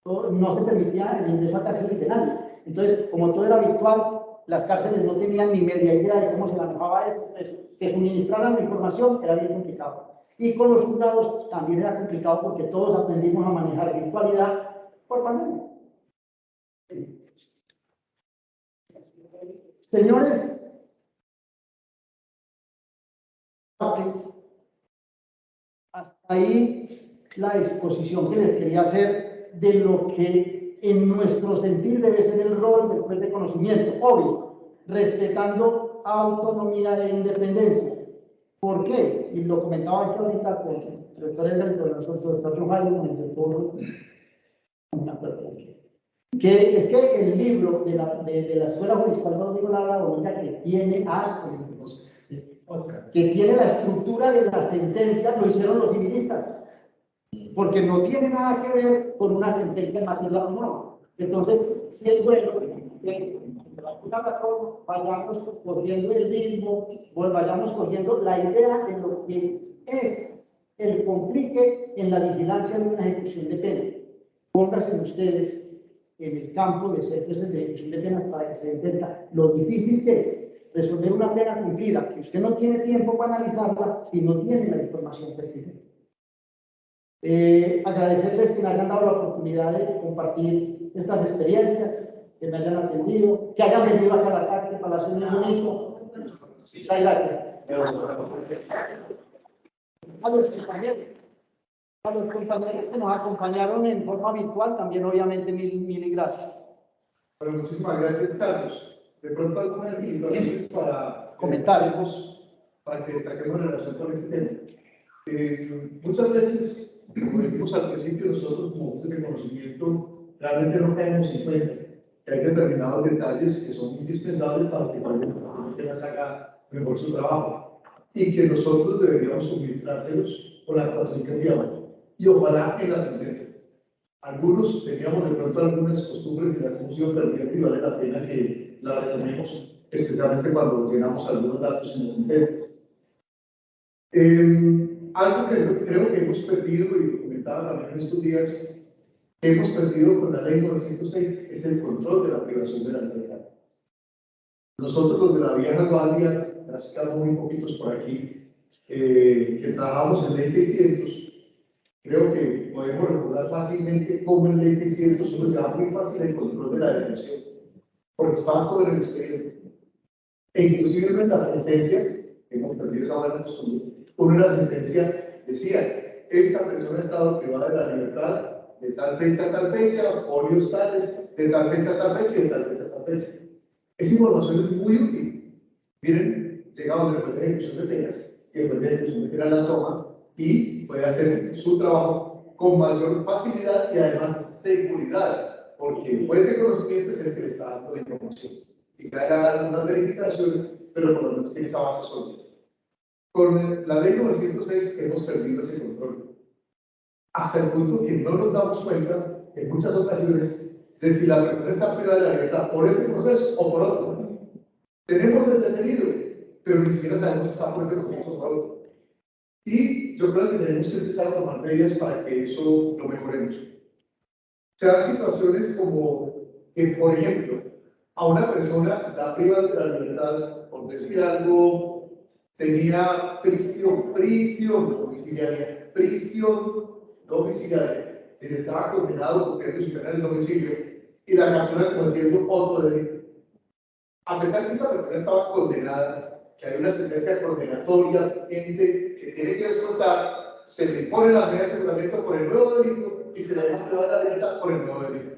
no se permitía el ingreso a cárceles de nadie. Entonces, como todo era virtual, las cárceles no tenían ni media idea de cómo se manejaba eso. Entonces, que suministraran la información era bien complicado. Y con los juzgados también era complicado porque todos aprendimos a manejar virtualidad por pandemia. Señores, hasta ahí la exposición que les quería hacer de lo que en nuestro sentir debe ser el rol del juez de conocimiento, obvio, respetando autonomía e independencia. ¿Por qué? Y lo comentaba aquí ahorita con el doctor Edgar y con el doctor John Jairo, con el doctor, no me acuerdo por qué. Que es que el libro de la Escuela Judicial Rodrigo Lara Bonilla, que tiene la estructura de la sentencia, lo hicieron los civilistas, porque no tiene nada que ver con una sentencia en materia penal. Entonces, si es bueno que por alguna razón vayamos cogiendo el ritmo, vayamos cogiendo la idea de lo que es el complique en la vigilancia de una ejecución de pena. Pónganse ustedes en el campo de ser jueces de ejecución de penas para que se den cuenta lo difícil que es resolver una pena cumplida, que usted no tiene tiempo para analizarla si no tiene la información pertinente. Agradecerles que me hayan dado la oportunidad de compartir estas experiencias, que me hayan atendido, que hayan venido acá a la taxa de Palacio muy bonito. Muchas gracias. A los compañeros que nos acompañaron en forma virtual, también obviamente mil gracias. Bueno, muchísimas gracias, Carlos. De pronto algunas situaciones para comentarios para que destaquemos en relación con este tema. Muchas veces, como dijimos al principio, nosotros como jueces de conocimiento realmente no caemos en cuenta que hay determinados detalles que son indispensables para que cualquier persona haga mejor su trabajo y que nosotros deberíamos suministrárselos con la actuación que enviamos. Y ojalá en la sentencia. Algunos teníamos de pronto algunas costumbres y las hemos ido perdiendo y vale la pena que las retomemos, especialmente cuando llenamos algunos datos en la sentencia. Algo que creo que hemos perdido, y lo comentaba también en estos días, que hemos perdido con la ley 906 es el control de la privación de la libertad. Nosotros los de la vieja guardia, casi quedamos muy poquitos por aquí, que trabajamos en ley 600, creo que podemos recordar fácilmente cómo en ley 600 uno lleva muy fácil el control de la detención, porque estaba todo en el expediente. E inclusive en la sentencia, que hemos perdido esa buena costumbre, uno en la sentencia decía, esta persona ha estado privada de la libertad de tal fecha a tal fecha, folios tales, de tal fecha a tal fecha y de tal fecha a tal fecha. Esa información es muy útil. Miren, llegamos después de ejecución de penas, y después de ejecución de penas la toma, y puede hacer su trabajo con mayor facilidad y además seguridad, porque el juez de conocimiento es el que le está dando la información. Quizá haga algunas verificaciones, pero por lo menos tiene esa base sólida. Con la ley 906 hemos perdido ese control, hasta el punto que no nos damos cuenta en muchas ocasiones de si la persona está privada de la libertad por ese proceso o por otro. Tenemos el detenido, pero ni siquiera sabemos que está por ese proceso o por otro. Y yo creo que tenemos que empezar a tomar medidas para que eso lo mejoremos. Se dan situaciones como que, por ejemplo, a una persona la privan de la libertad, por decir algo, tenía prisión domiciliaria, él estaba condenado por querer superar el domicilio y la captura cometiendo otro delito. A pesar de que esa persona estaba condenada, que hay una sentencia condenatoria, gente que tiene que descontar, se le pone la medida de aseguramiento por el nuevo delito y se le deja de la libertad por el nuevo delito.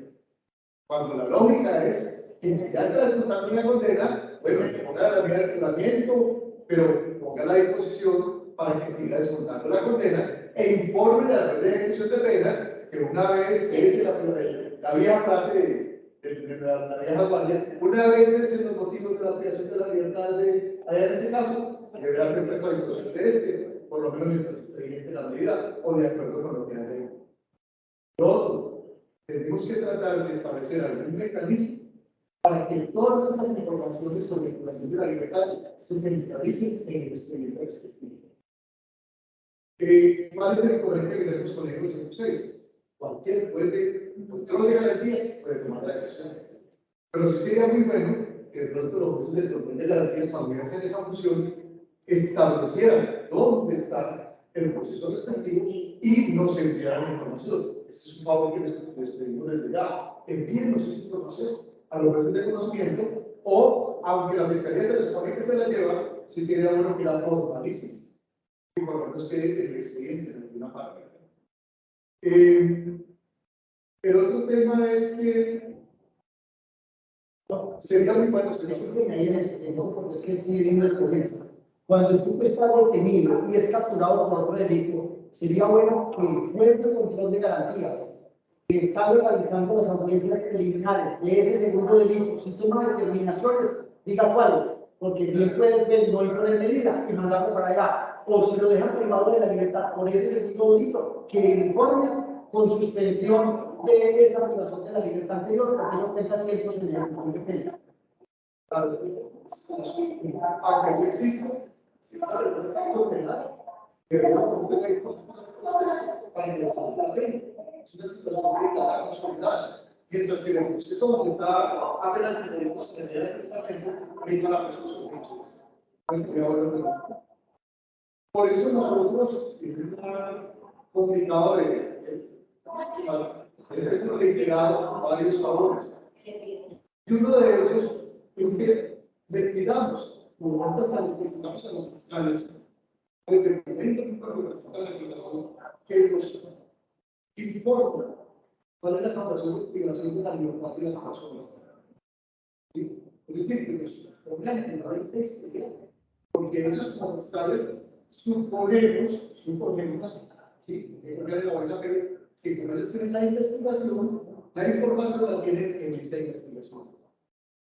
Cuando la lógica es que si ya está descontando una condena, bueno, que ponga la medida de aseguramiento, pero ponga la disposición para que siga descontando la condena e informe a la red de ejecución de penas que una vez es la vieja frase de la vieja guardia, una vez es en los motivos de la privación de la libertad allá en ese caso, deberá ser puesto a disposición de por lo menos mientras esté vigente la medida o de acuerdo con lo que haya. Lo otro, tenemos que tratar de establecer algún mecanismo para que todas esas informaciones sobre violación de la libertad se centralicen en el expediente respectivo. ¿Cuál es el correcto que tenemos con el 6? Cualquier puede, control de garantías, puede tomar la decisión. Pero sí sería muy bueno que de pronto los jueces del control de garantías, cuando hacen esa función, establecieran dónde está el proceso respectivo y nos enviaran la información. Este es un favor que les pedimos desde ya. Envíenos esa información a los jueces de conocimiento, o, aunque la fiscalía se supone que se la lleva, sí sería bueno que la formalicen y por lo menos quede el expediente en alguna parte. El otro tema es que sería muy bueno si nosotros ahí en ese, porque es que sigue viendo el problema. Cuando tú estás detenido y es capturado por otro delito, sería bueno que el juez de control de garantías, que está legalizando las audiencias preliminares de ese segundo delito, si toma determinaciones, diga cuáles, porque bien puede ver no imponer medida y mandarlo para allá, o si lo dejan privado de la libertad por ese segundo delito, que informe con suspensión de esta privación de la libertad anterior, porque eso cuenta tiempos en la ejecución de pena. Aunque no exista, claro, no está condenado, pero no puede para que la pena. Es una situación que está consolidada. Mientras que el proceso donde está apenas tenemos en el testamento, misma la presunción de hechos. Por eso nosotros, en un comunicado hemos reiterado varios favores. Y uno de ellos es que le pidamos, como antes solicitamos a los fiscales, desde el momento que nos representan la declaración, que nos informen cuál es la situación de privación de la libertad de las personas. ¿Sí? Es decir, que nos pongan en la ley 6, porque ellos como fiscales suponemos, ¿sí? Que como ellos tienen la investigación, la información la tienen en esa investigación.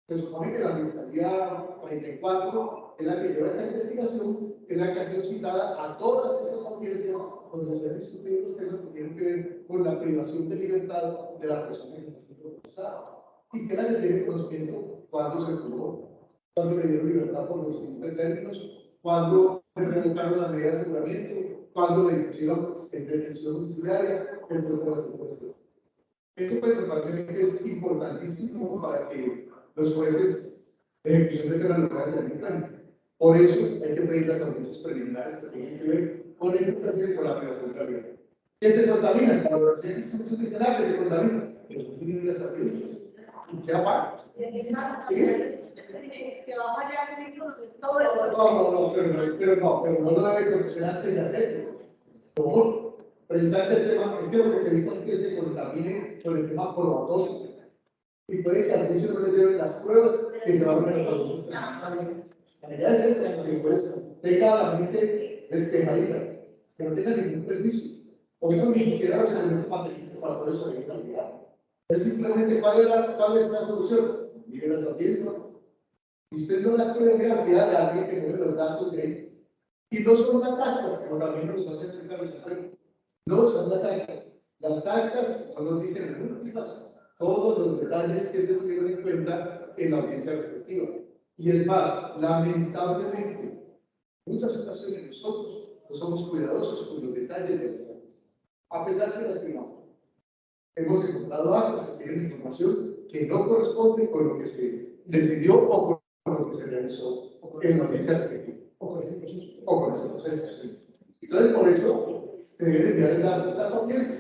Se supone que la Fiscalía 44 es la que lleva esta investigación, es la que ha sido citada a todas esas audiencias donde se han discutido los temas que tienen que ver con la privación de libertad de la persona que está siendo procesada. Y que la que tiene conocimiento cuando se juzgó, cuando le dieron libertad por los siguientes términos, cuando le revocaron la medida de aseguramiento, cuando le impusieron en detención domiciliaria, etcétera, etcétera. Esto pues me parece que es importantísimo para que los jueces de ejecución de pena lo puedan tener en cuenta. Por eso hay que pedir las audiencias preliminares que tienen que ver con el y con la privación de la libertad. ¿Qué se contamina? La Universidad de Institutos de Terapia que contamina. Pero no tienen las audiencias. ¿Y qué aparte? ¿Sí? Que vamos allá a conocer todo el pero no lo debe conocer antes de hacerlo. No, precisamente el tema es que lo que queremos es que se contamine con el tema probatorio. Y puede que al juicio no le lleven las pruebas que le van a ver. La idea es esa, que pues tenga a la gente despejadita, que no tenga ningún perjuicio. Por eso ni siquiera los elementos materiales para poder sobrevivir. Es simplemente cuál es la solución. Mire las audiencias. Si usted no las puede ver, de alguien que mueve los datos de ahí. Y no son las actas, como también nos hace explicar los supremos. No son las actas. Las actas no nos dicen en últimas todos los detalles que se tuvieron en cuenta en la audiencia respectiva. Y es más, lamentablemente, muchas ocasiones nosotros no somos cuidadosos con los detalles de las actas. A pesar de las firmamos. Hemos encontrado actas que tienen información que no corresponde con lo que se decidió o con lo que se realizó en la audiencia respectiva. O con ese proceso. Entonces, por eso, se deben enviar las también.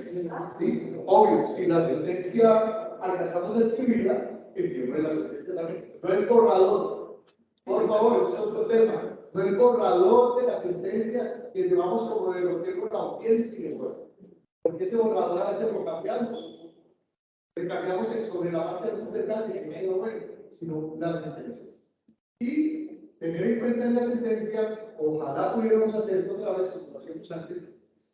Sí, obvio, si la sentencia alcanzamos a escribirla, entiendo la sentencia también. No el borrador, por favor, este es otro tema. No el borrador de la sentencia que llevamos como de lo que es la audiencia y bueno. Porque ese borrador a veces lo cambiamos. Le cambiamos sobre la base de un detalle que no quedó bueno, sino la sentencia. Y tener en cuenta en la sentencia, ojalá pudiéramos hacer otra vez, como lo hacíamos antes,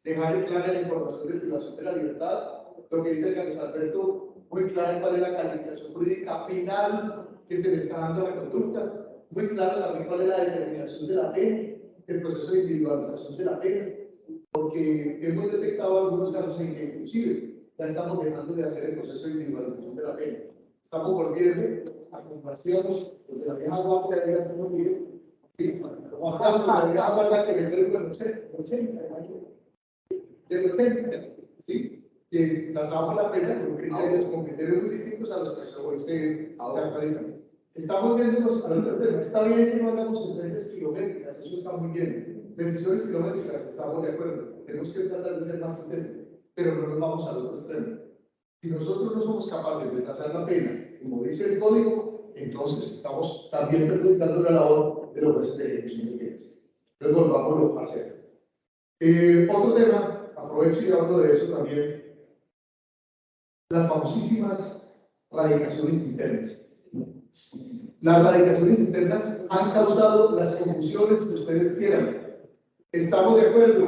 dejar clara la información de privación de la libertad, lo que dice Carlos Alberto, muy clara cuál es la calificación jurídica final que se le está dando a la conducta, muy clara también cuál es la determinación de la pena, el proceso de individualización de la pena, porque hemos detectado algunos casos en que inclusive ya estamos dejando de hacer el proceso de individualización de la pena. Estamos volviendo a como hacíamos de la vieja guardia de la comunidad, ¿sí? Como hacíamos de la vieja guardia que vendió el 80, del 80, ¿sí? Que tasamos la pena con criterios muy distintos a los que hoy se actualizan. Estamos viendo a los temas. Está bien que no hagamos sentencias kilométricas, eso está muy bien. Decisiones kilométricas, estamos de acuerdo. Tenemos que tratar de ser más sintéticos, pero no nos vamos al otro extremo. Si nosotros no somos capaces de tasar la pena, como dice el código, entonces estamos también perjudicando la labor de los jueces de ejecución de penas. Entonces volvámoslo a hacer. Otro tema, aprovecho y hablo de eso también, las famosísimas radicaciones internas. Las radicaciones internas han causado las confusiones que ustedes quieran. Estamos de acuerdo,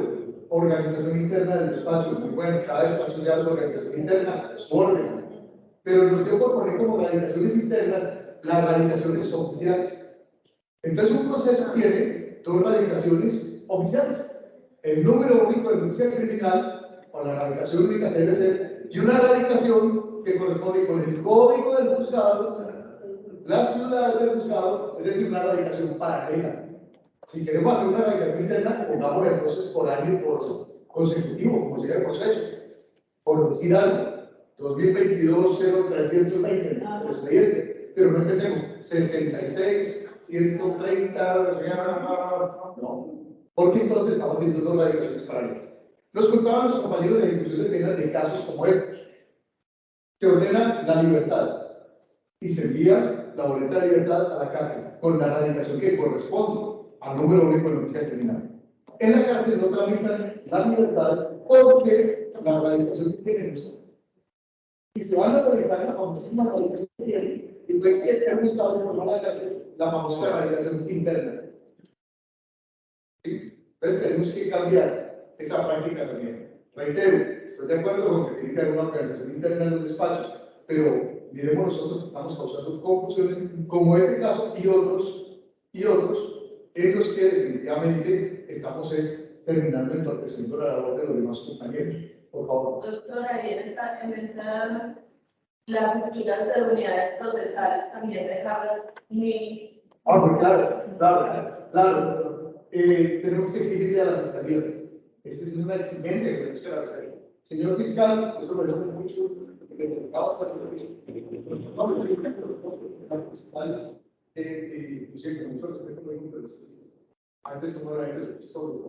organización interna del despacho, muy bueno, cada despacho ya la organización interna, su orden. Pero nos dio por poner como radicaciones internas las radicaciones oficiales. Entonces un proceso tiene dos radicaciones oficiales. El número único de denuncia criminal, o la radicación única debe ser, y una radicación que corresponde con el código del juzgado, la ciudad del juzgado, es decir, una radicación paralela. Si queremos hacer una radicación interna, pongamos entonces por año y por consecutivo, como sería el proceso. Por decir algo, 2022-0320, el expediente, pero no empecemos 66, 130, no. Porque entonces estamos haciendo dos radicaciones paralelas. Nos contaban los compañeros de ejecución de penas de casos como estos. Se ordena la libertad y se envía la boleta de libertad a la cárcel con la radicación que corresponde al número único de denuncia criminal. En la cárcel no tramitan la libertad porque la radicación que tienen ustedes. Y se van a realizar la famosísima radicación que tienen, y fue que hemos estado informando a la cárcel la famosa radicación interna. ¿Sí? Entonces tenemos que cambiar esa práctica también. Reitero, estoy de acuerdo con que tiene que haber una organización interna en los despachos, pero diremos nosotros que estamos causando confusiones como ese caso y otros en los que definitivamente estamos terminando entorpeciendo la labor de los demás compañeros. Por favor. Doctora, y en esa, las culturas de unidades procesales también dejarlas muy... Pues claro. Tenemos que exigirle a la fiscalía. Esa es una exigencia que tenemos que hacer a la fiscalía. Señor fiscal, eso lo vemos mucho. A veces uno era el histórico,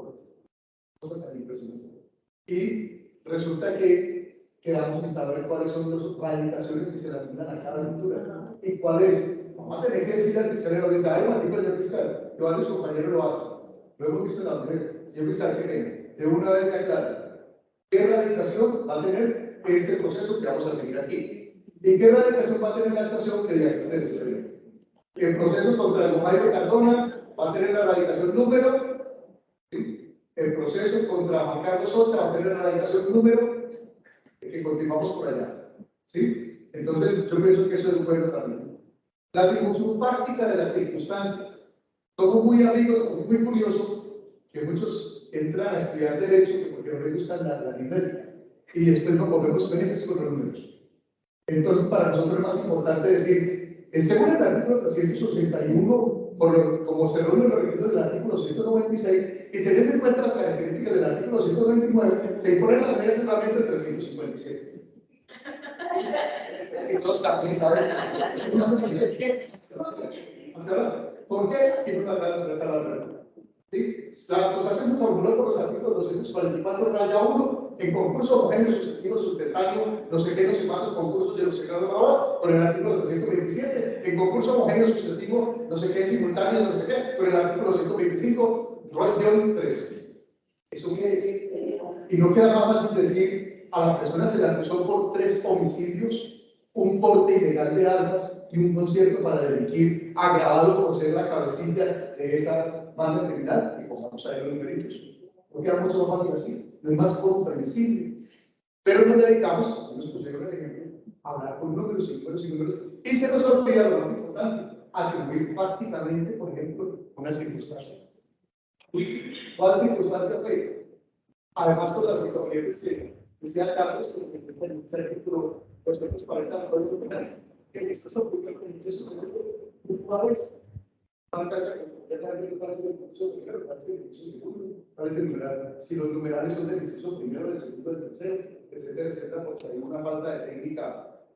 cosa tan impresionante. Y resulta que quedamos en saber cuáles son las radicaciones que se le asignan a cada cultura y cuáles. Vamos a tener que decirle al fiscal, le diga, señor fiscal, que varios compañeros lo hacen. Lo hemos visto en la mujer. Señor fiscal, que de una vez me aclara, ¿qué radicación va a tener este proceso que vamos a seguir aquí? ¿Y qué radicación va a tener la actuación que de aquí se desprende? El proceso contra el Jairo Cardona va a tener la radicación número, ¿sí? El proceso contra Juan Carlos Socha va a tener la radicación número, que continuamos por allá, ¿sí? Entonces, yo pienso que eso es bueno también. La atribución práctica de las circunstancias. Somos muy amigos, muy curiosos, que muchos entran a estudiar Derecho porque no les gusta la aritmética, y después nos volvemos felices con los números. Entonces, para nosotros es más importante decir, según el artículo 381, como se reúnen los requisitos del artículo 196, y teniendo en cuenta las características del artículo 129, se imponen las medidas solamente del 357. Entonces, también, ¿por qué? Aquí no tratamos de tratar la verdad. ¿Sí? La acusación formuló por los artículos 244 raya 1 en concurso homogéneo sucesivo subterráneo, no sé qué, no sé cuántos concursos de los secretos ahora, con el artículo 227, en concurso homogéneo sucesivo, no sé qué, simultáneo, no sé qué, con el artículo 125, Roy 3. Eso quiere decir, y no queda más fácil decir, a la persona se le acusó por 3 homicidios, un porte ilegal de armas y un concierto para delinquir, agravado por ser la cabecilla de esa banda criminal, y vamos a ver los méritos. No queda mucho más fácil así, no es más comprensible. Pero nos dedicamos, nos pusieron el ejemplo, a hablar con números y números y números, y se nos olvida lo más importante, atribuir prácticamente, por ejemplo, una circunstancia. ¿Cuál circunstancia fue? Además, con las historias que decía Carlos, que el artículo 240 del Código Penal, que estas ocurren con excesos de puntuales, parece numeral. Si los numerales son del inciso primero, del segundo, del tercero, etcétera, etcétera, porque hay una falta de técnica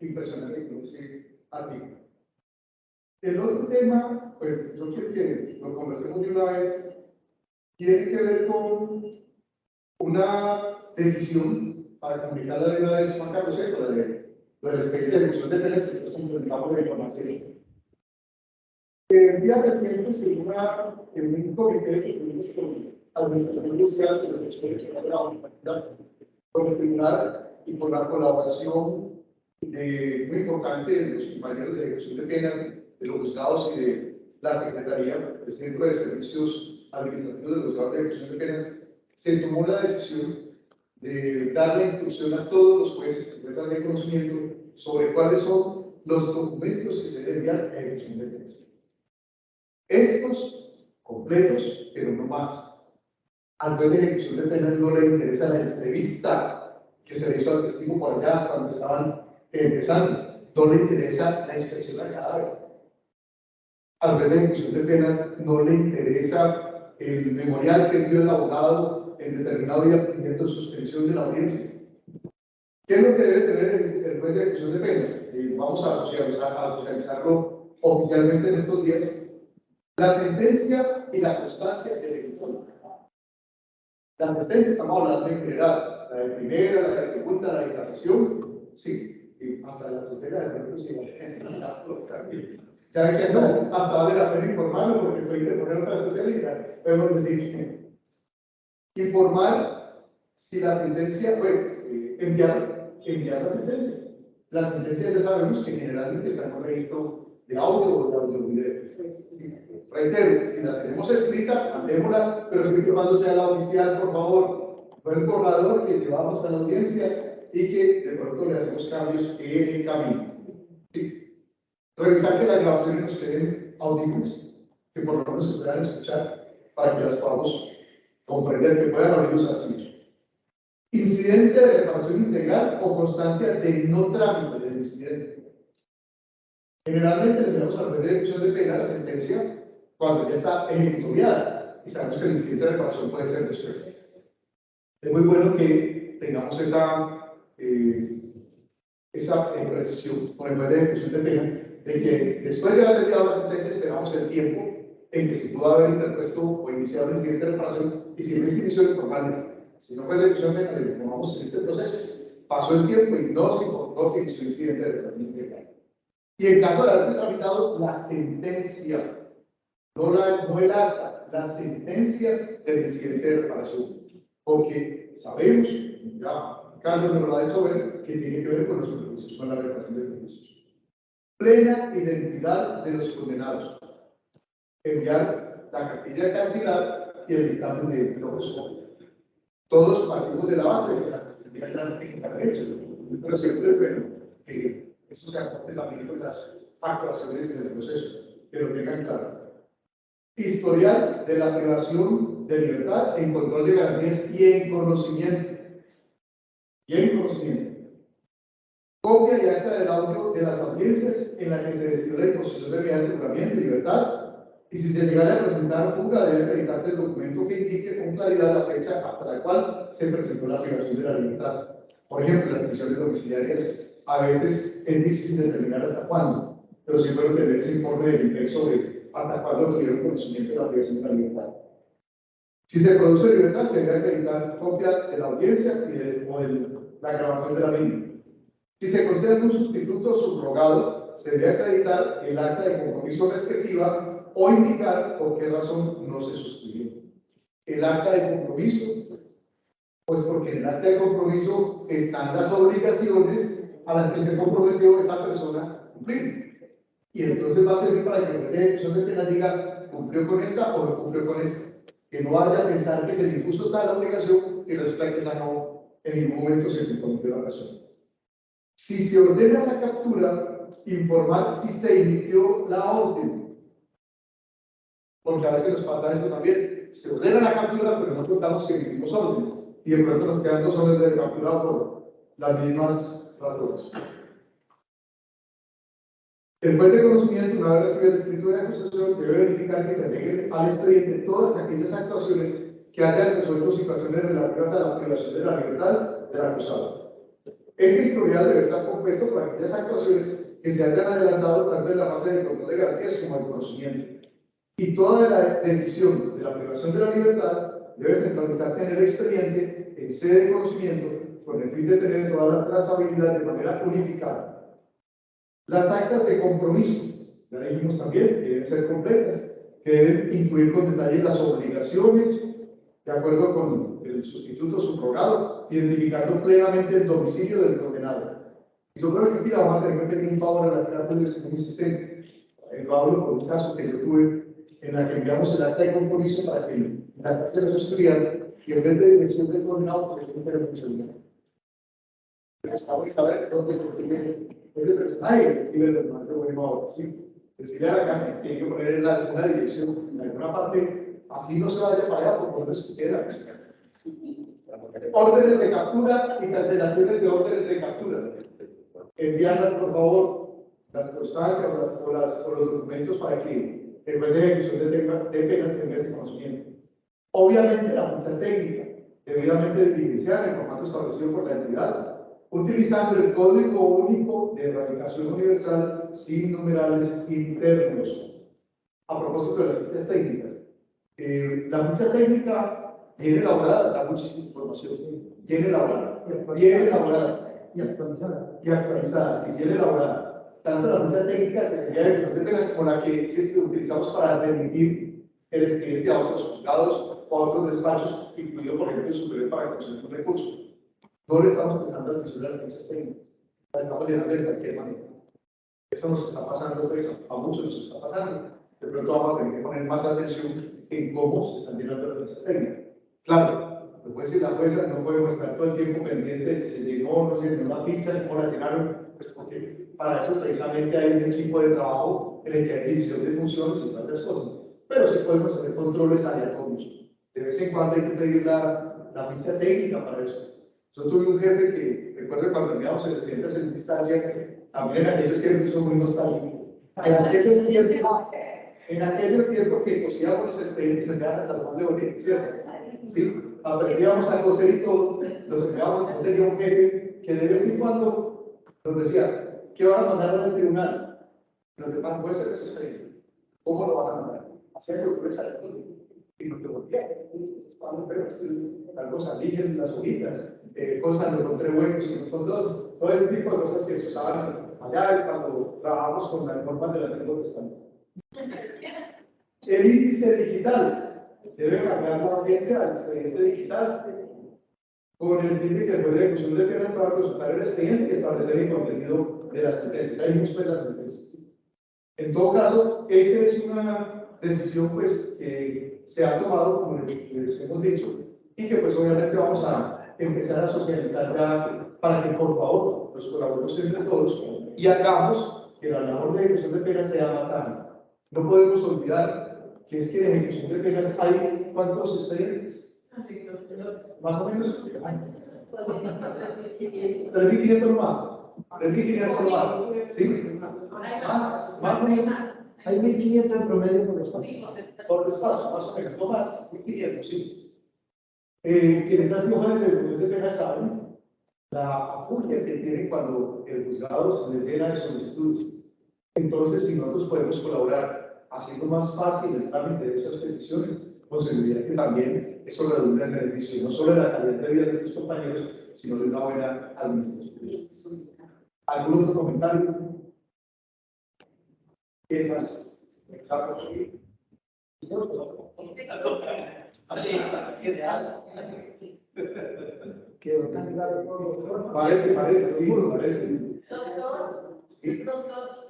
impresionante con ese artículo. El otro tema, pues yo quiero que lo conversemos de una vez, tiene que ver con una decisión para comunicarla de una vez, Juan Carlos, lo del expediente de ejecución de penas, que nosotros complementamos la información. El día reciente se en un comité que tuvimos con administración judicial de los con el tribunal y con la colaboración muy importante de los compañeros de ejecución de penas, de los juzgados y de la Secretaría del Centro de Servicios Administrativos de los juzgados de ejecución de penas, se tomó la decisión de dar la instrucción a todos los jueces que puedan tener conocimiento sobre cuáles son los documentos que se deben enviar a ejecución de penas. Estos completos, pero no más. Al juez de ejecución de penas no le interesa la entrevista que se le hizo al testigo por allá cuando estaban empezando. No le interesa la inspección al cadáver. Al juez de ejecución de penas no le interesa el memorial que envió el abogado en determinado día pidiendo suspensión de la audiencia. ¿Qué es lo que debe tener el juez de ejecución de penas? Vamos a socializarlo oficialmente en estos días. La sentencia y la constancia del ejecutor. La sentencia, estamos hablando en general, la de primera, la de segunda, la de casación, sí, y hasta la tutela del cuerpo civil. Ya ven que hasta vale la pena informarlo porque puede poner otra tutela y ya podemos decir informar si la sentencia fue enviar la sentencia. Las sentencias ya sabemos que generalmente están en un registro de audio o de audio-video. Reitero, si la tenemos escrita, mandémosla, pero siempre cuando sea la oficial, por favor, no el borrador que llevamos a la audiencia y que de pronto le hacemos cambios en el camino. Sí. Revisar que las grabaciones nos queden audibles, que por lo menos se puedan escuchar para que las podamos comprender, que puedan abrir los archivos. Incidente de reparación integral o constancia de no trámite del incidente. Generalmente le damos a la de ejecución de pena la sentencia cuando ya está ejecutoriada y sabemos que el incidente de reparación puede ser después. Es muy bueno que tengamos esa precisión con el juez de ejecución de pena de que después de haber enviado la sentencia esperamos el tiempo en que se pudo haber interpuesto o iniciado el incidente de reparación y si no se inició informalmente. Si no fue de ejecución de pena, le informamos en este proceso. Pasó el tiempo y no se inició el incidente de reparación integral. Y en caso de haberse tramitado la sentencia, no el acta, la sentencia del incidente de reparación, porque sabemos, ya Carlos nos lo ha hecho ver, que tiene que ver con los perjuicios, con la reparación de perjuicios. Plena identidad de los condenados. Enviar la cartilla de cantidad y el dictamen de corresponde. Todos partimos de la base de la cartilla de derecho, pero siempre es bueno que eso se aporte también con las actuaciones del proceso, que lo tengan claro. Historial de la privación de libertad en control de garantías y en conocimiento. Copia y acta del audio de las audiencias en la que se decidió la imposición de medidas de aseguramiento y libertad. Y si se llegara a presentar fuga, debe acreditarse el documento que indique con claridad la fecha hasta la cual se presentó la privación de la libertad. Por ejemplo, las prisiones domiciliarias a veces es difícil determinar hasta cuándo, pero sí pueden tener ese informe del INPEC sobre hasta cuándo tuvieron conocimiento de la privación de la libertad. Si se produce libertad, se debe acreditar copia de la audiencia y o de la grabación de la misma. Si se considera un sustituto subrogado, se debe acreditar el acta de compromiso respectiva o indicar por qué razón no se suscribió. El acta de compromiso, pues porque en el acta de compromiso están las obligaciones a las que se comprometió esa persona a cumplir. Y entonces va a servir para que el juez de ejecución de pena diga, ¿cumplió con esta o no cumplió con esta? Que no vaya a pensar que se le impuso tal obligación y resulta que esa no, en ningún momento se le cometió la razón. Si se ordena la captura, informar si se emitió la orden. Porque a veces nos pasa eso también. se ordena la captura, pero no contamos que emitimos órdenes. Y de pronto nos quedan 2 órdenes de captura por las mismas razones. El juez de conocimiento, una vez recibe el escrito de acusación, debe verificar que se agreguen al expediente todas aquellas actuaciones que hayan resuelto situaciones relativas a la privación de la libertad del acusado. Ese historial debe estar compuesto por aquellas actuaciones que se hayan adelantado tanto en la fase de control de garantías como de conocimiento. Y toda la decisión de la privación de la libertad debe centralizarse en el expediente, en sede de conocimiento, con el fin de tener toda la trazabilidad de manera unificada. Las actas de compromiso, ya dijimos también, que deben ser completas, que deben incluir con detalle las obligaciones, de acuerdo con el sustituto subrogado, identificando plenamente el domicilio del condenado. Yo creo que aquí la vamos a tener que pedir un favor a las cárceles muy insistentes. Lo hablo por un caso que yo tuve en la que enviamos el acta de compromiso para que la cárcel lo estudiara y en vez de dirección del condenado, pues un permiso. Estamos a saber dónde ese personaje y el personaje de buena obra, ¿sí? Decirle a la cárcel que tiene que poner una dirección en alguna parte, así no se vaya para allá por donde estuviera. Órdenes de captura y cancelaciones de órdenes de captura. Enviarlas, por favor, las constancias o los documentos para que el juez de ejecución de penas tenga ese conocimiento. Obviamente, la ficha técnica, debidamente diligenciada en el formato establecido por la entidad, utilizando el Código Único de Erradicación Universal sin numerales internos. A propósito de las fichas técnicas, la ficha técnica viene elaborada, da muchísima información, viene elaborada y actualizada, sí, viene elaborada. Tanto la ficha técnica que sería de penas como la que utilizamos para remitir el expediente a otros juzgados o a otros despachos, incluido por ejemplo el superior para conseguir un recurso. No le estamos prestando atención a las fichas técnicas, las estamos llenando de cualquier manera. Eso nos está pasando, pues, a muchos nos está pasando. De pronto vamos a tener que poner más atención en cómo se están llenando las fichas técnicas. Claro, lo puede decir la jueza, no podemos estar todo el tiempo pendientes si se llenó o no llenó la ficha, cómo la llenaron, pues porque para eso precisamente hay un equipo de trabajo en el que hay división de funciones y otras cosas. Pero sí podemos hacer controles aleatorios. De vez en cuando hay que pedir la ficha técnica para eso. Yo tuve un jefe que, recuerdo cuando enviamos el expediente en distancia, también en aquellos tiempos son muy nostálgicos. En aquellos tiempos que cosíamos los expedientes, se quedaban hasta el fondo de bonito, ¿cierto? Sí, aprendíamos a coser y todo, los enviábamos. Yo tenía un jefe que de vez en cuando nos decía, ¿qué van a mandar al tribunal? Los demás jueces les expedientes. ¿Cómo lo van a mandar? Hacía que ocurre salir y nos devolvían. Cuando pero algo salían las hojitas, cosas no encontré huecos y no con dos, todo ese tipo de cosas que se usaban allá cuando trabajamos con las normas del Antiguo Testamento. El índice digital debe cargar la audiencia al expediente digital con el fin de que el juez de ejecución de penas pueda consultar el expediente y establecer el contenido de la sentencia. Ahí después la sentencia. En todo caso, esa es una decisión pues, que se ha tomado, como les hemos dicho, y que pues obviamente vamos a empezar a socializar ya para que por favor los colaboremos entre todos y hagamos que la labor de ejecución de penas sea más ágil. No podemos olvidar que es que en ejecución de penas hay ¿cuántos expedientes? Más o menos 3.500 más. 3.500 más. ¿Sí? Más o menos. Hay 1.500 en promedio por espacio. Por despacho, más o menos, no más, 1.500, sí. Quienes han sido jóvenes de ejecución de penas saben la afugia que tienen cuando el juzgado se les llena de solicitudes. Entonces, si nosotros podemos colaborar haciendo más fácil el trámite de esas peticiones, con seguridad que también eso redunda en beneficio no solo de la calidad de vida de nuestros compañeros, sino de una buena administración. ¿Algún otro comentario? ¿Qué más? Carlos. Parece, sí, parece. Doctor,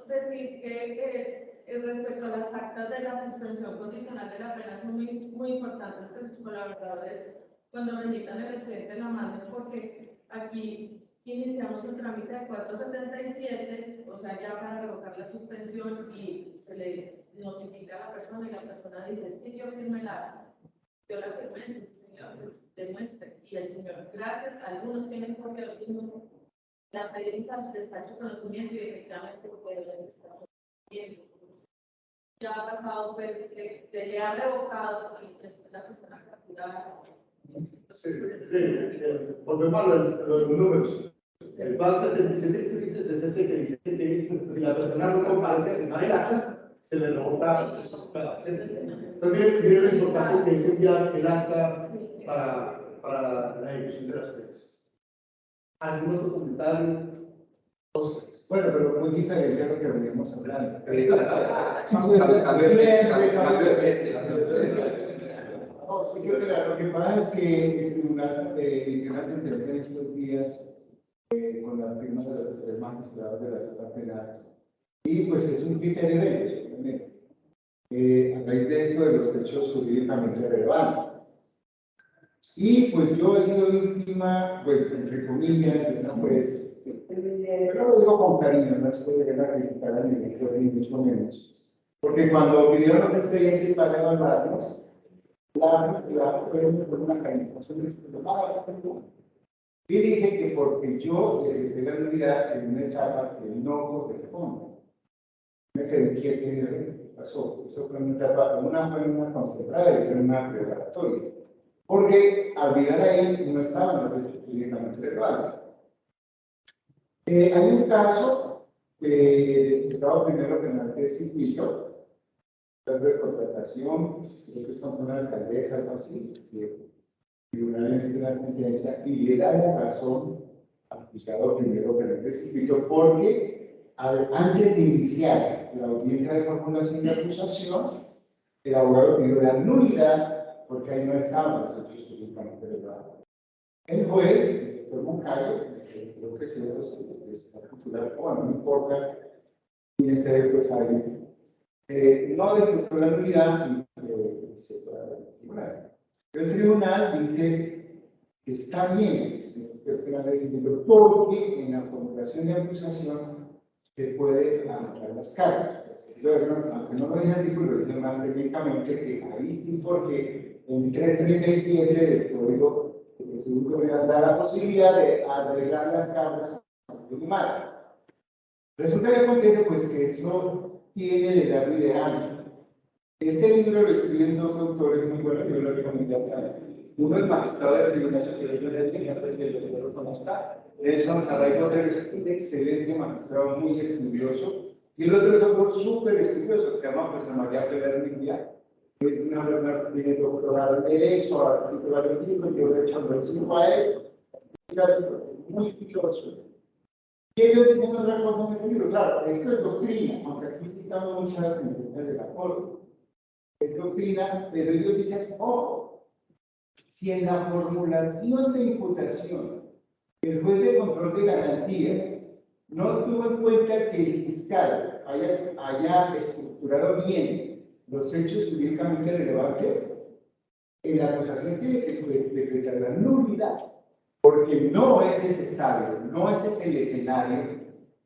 decir que respecto a las actas de la suspensión condicional de la pena son muy importantes que sus colaboradores, cuando remitan el expediente, la manden, porque aquí iniciamos el trámite de 477, o sea, ya para revocar la suspensión y se le notifica a la persona y la persona dice, es que yo firmé la yo la firmé, entonces el señor pues, demuestre. Y el señor, gracias, algunos tienen copia, otros no. La pedimos al despacho de conocimiento y efectivamente puede haber despacho. Ya ha pasado, pues, que se le ha revocado y después la persona capturada. Sí, volvemos a los números. El PAS 77 que tú dices, es ese que dice que si la persona no comparece de manera acta, se le revoca. Entonces, miren lo importante que es enviar el acta para la ejecución de las penas. Algunos documentales, bueno, pero muy diferente a lo que veníamos hablando. No, sí, creo que lo que pasa es que el tribunal emitió una sentencia en estos días con la firma de los tres magistrados de la sala penal, y pues es un criterio de ellos, obviamente, a raíz de esto de los hechos jurídicamente relevantes. Y pues yo he sido víctima, pues entre comillas, pues, pero lo digo con cariño, no estoy de la criticar a ni mucho menos, porque cuando pidieron los expedientes para evaluarlos, fue una calificación de este y dice que porque yo de la unidad en una etapa que no corresponde. Me quedé quieto y pasó. Eso fue una etapa, una fue una concentrada y otra una preparatoria. Porque al mirar ahí no estaban los hechos jurídicamente verbales. Hay un caso diputado primero penal de circuito, de contratación, creo que es con una alcaldesa, algo así, tribunal emite una sentencia y le da la razón al juzgado primero penal de circuito porque antes de iniciar la audiencia de formulación de acusación, el abogado pidió la nulidad porque ahí no estaban los hechos jurídicamente verdad. El juez, el doctor Moncayo, creo que se está titular, bueno, no importa quién esté después ahí, no decretó la nulidad y se fue al tribunal. El tribunal dice que está bien, porque en la formulación de acusación se puede anotar las cargas. Aunque no lo dice el artículo, lo dice más técnicamente que ahí sí, porque en 337 del Código Civil me da la posibilidad de agregar las cargas al tribunal. Resulta que acontece pues que eso tiene de largo y de ancho. Este libro lo escriben dos autores muy buenos, yo lo recomiendo acá. Uno es magistrado del Tribunal Superior de Derecho, y otro es el doctor Conozca. Edson Sarray Botero es un excelente magistrado, muy estudioso. Y el otro es otro súper estudioso, que se llama José María Pérez Riviera. Es una persona que tiene doctorado en Derecho, ha escrito varios libros, yo de hecho lo sigo a él. Muy estudioso. Y ellos dicen otra cosa en el libro, claro, esto es doctrina, aunque aquí citamos muchas sentencias de la Corte. Es doctrina, pero ellos dicen, ojo, si en la formulación de imputación el juez de control de garantías no tuvo en cuenta que el fiscal haya estructurado bien los hechos jurídicamente relevantes, en la acusación tiene que el juez decretar la nulidad, porque no es necesario, no es ese el escenario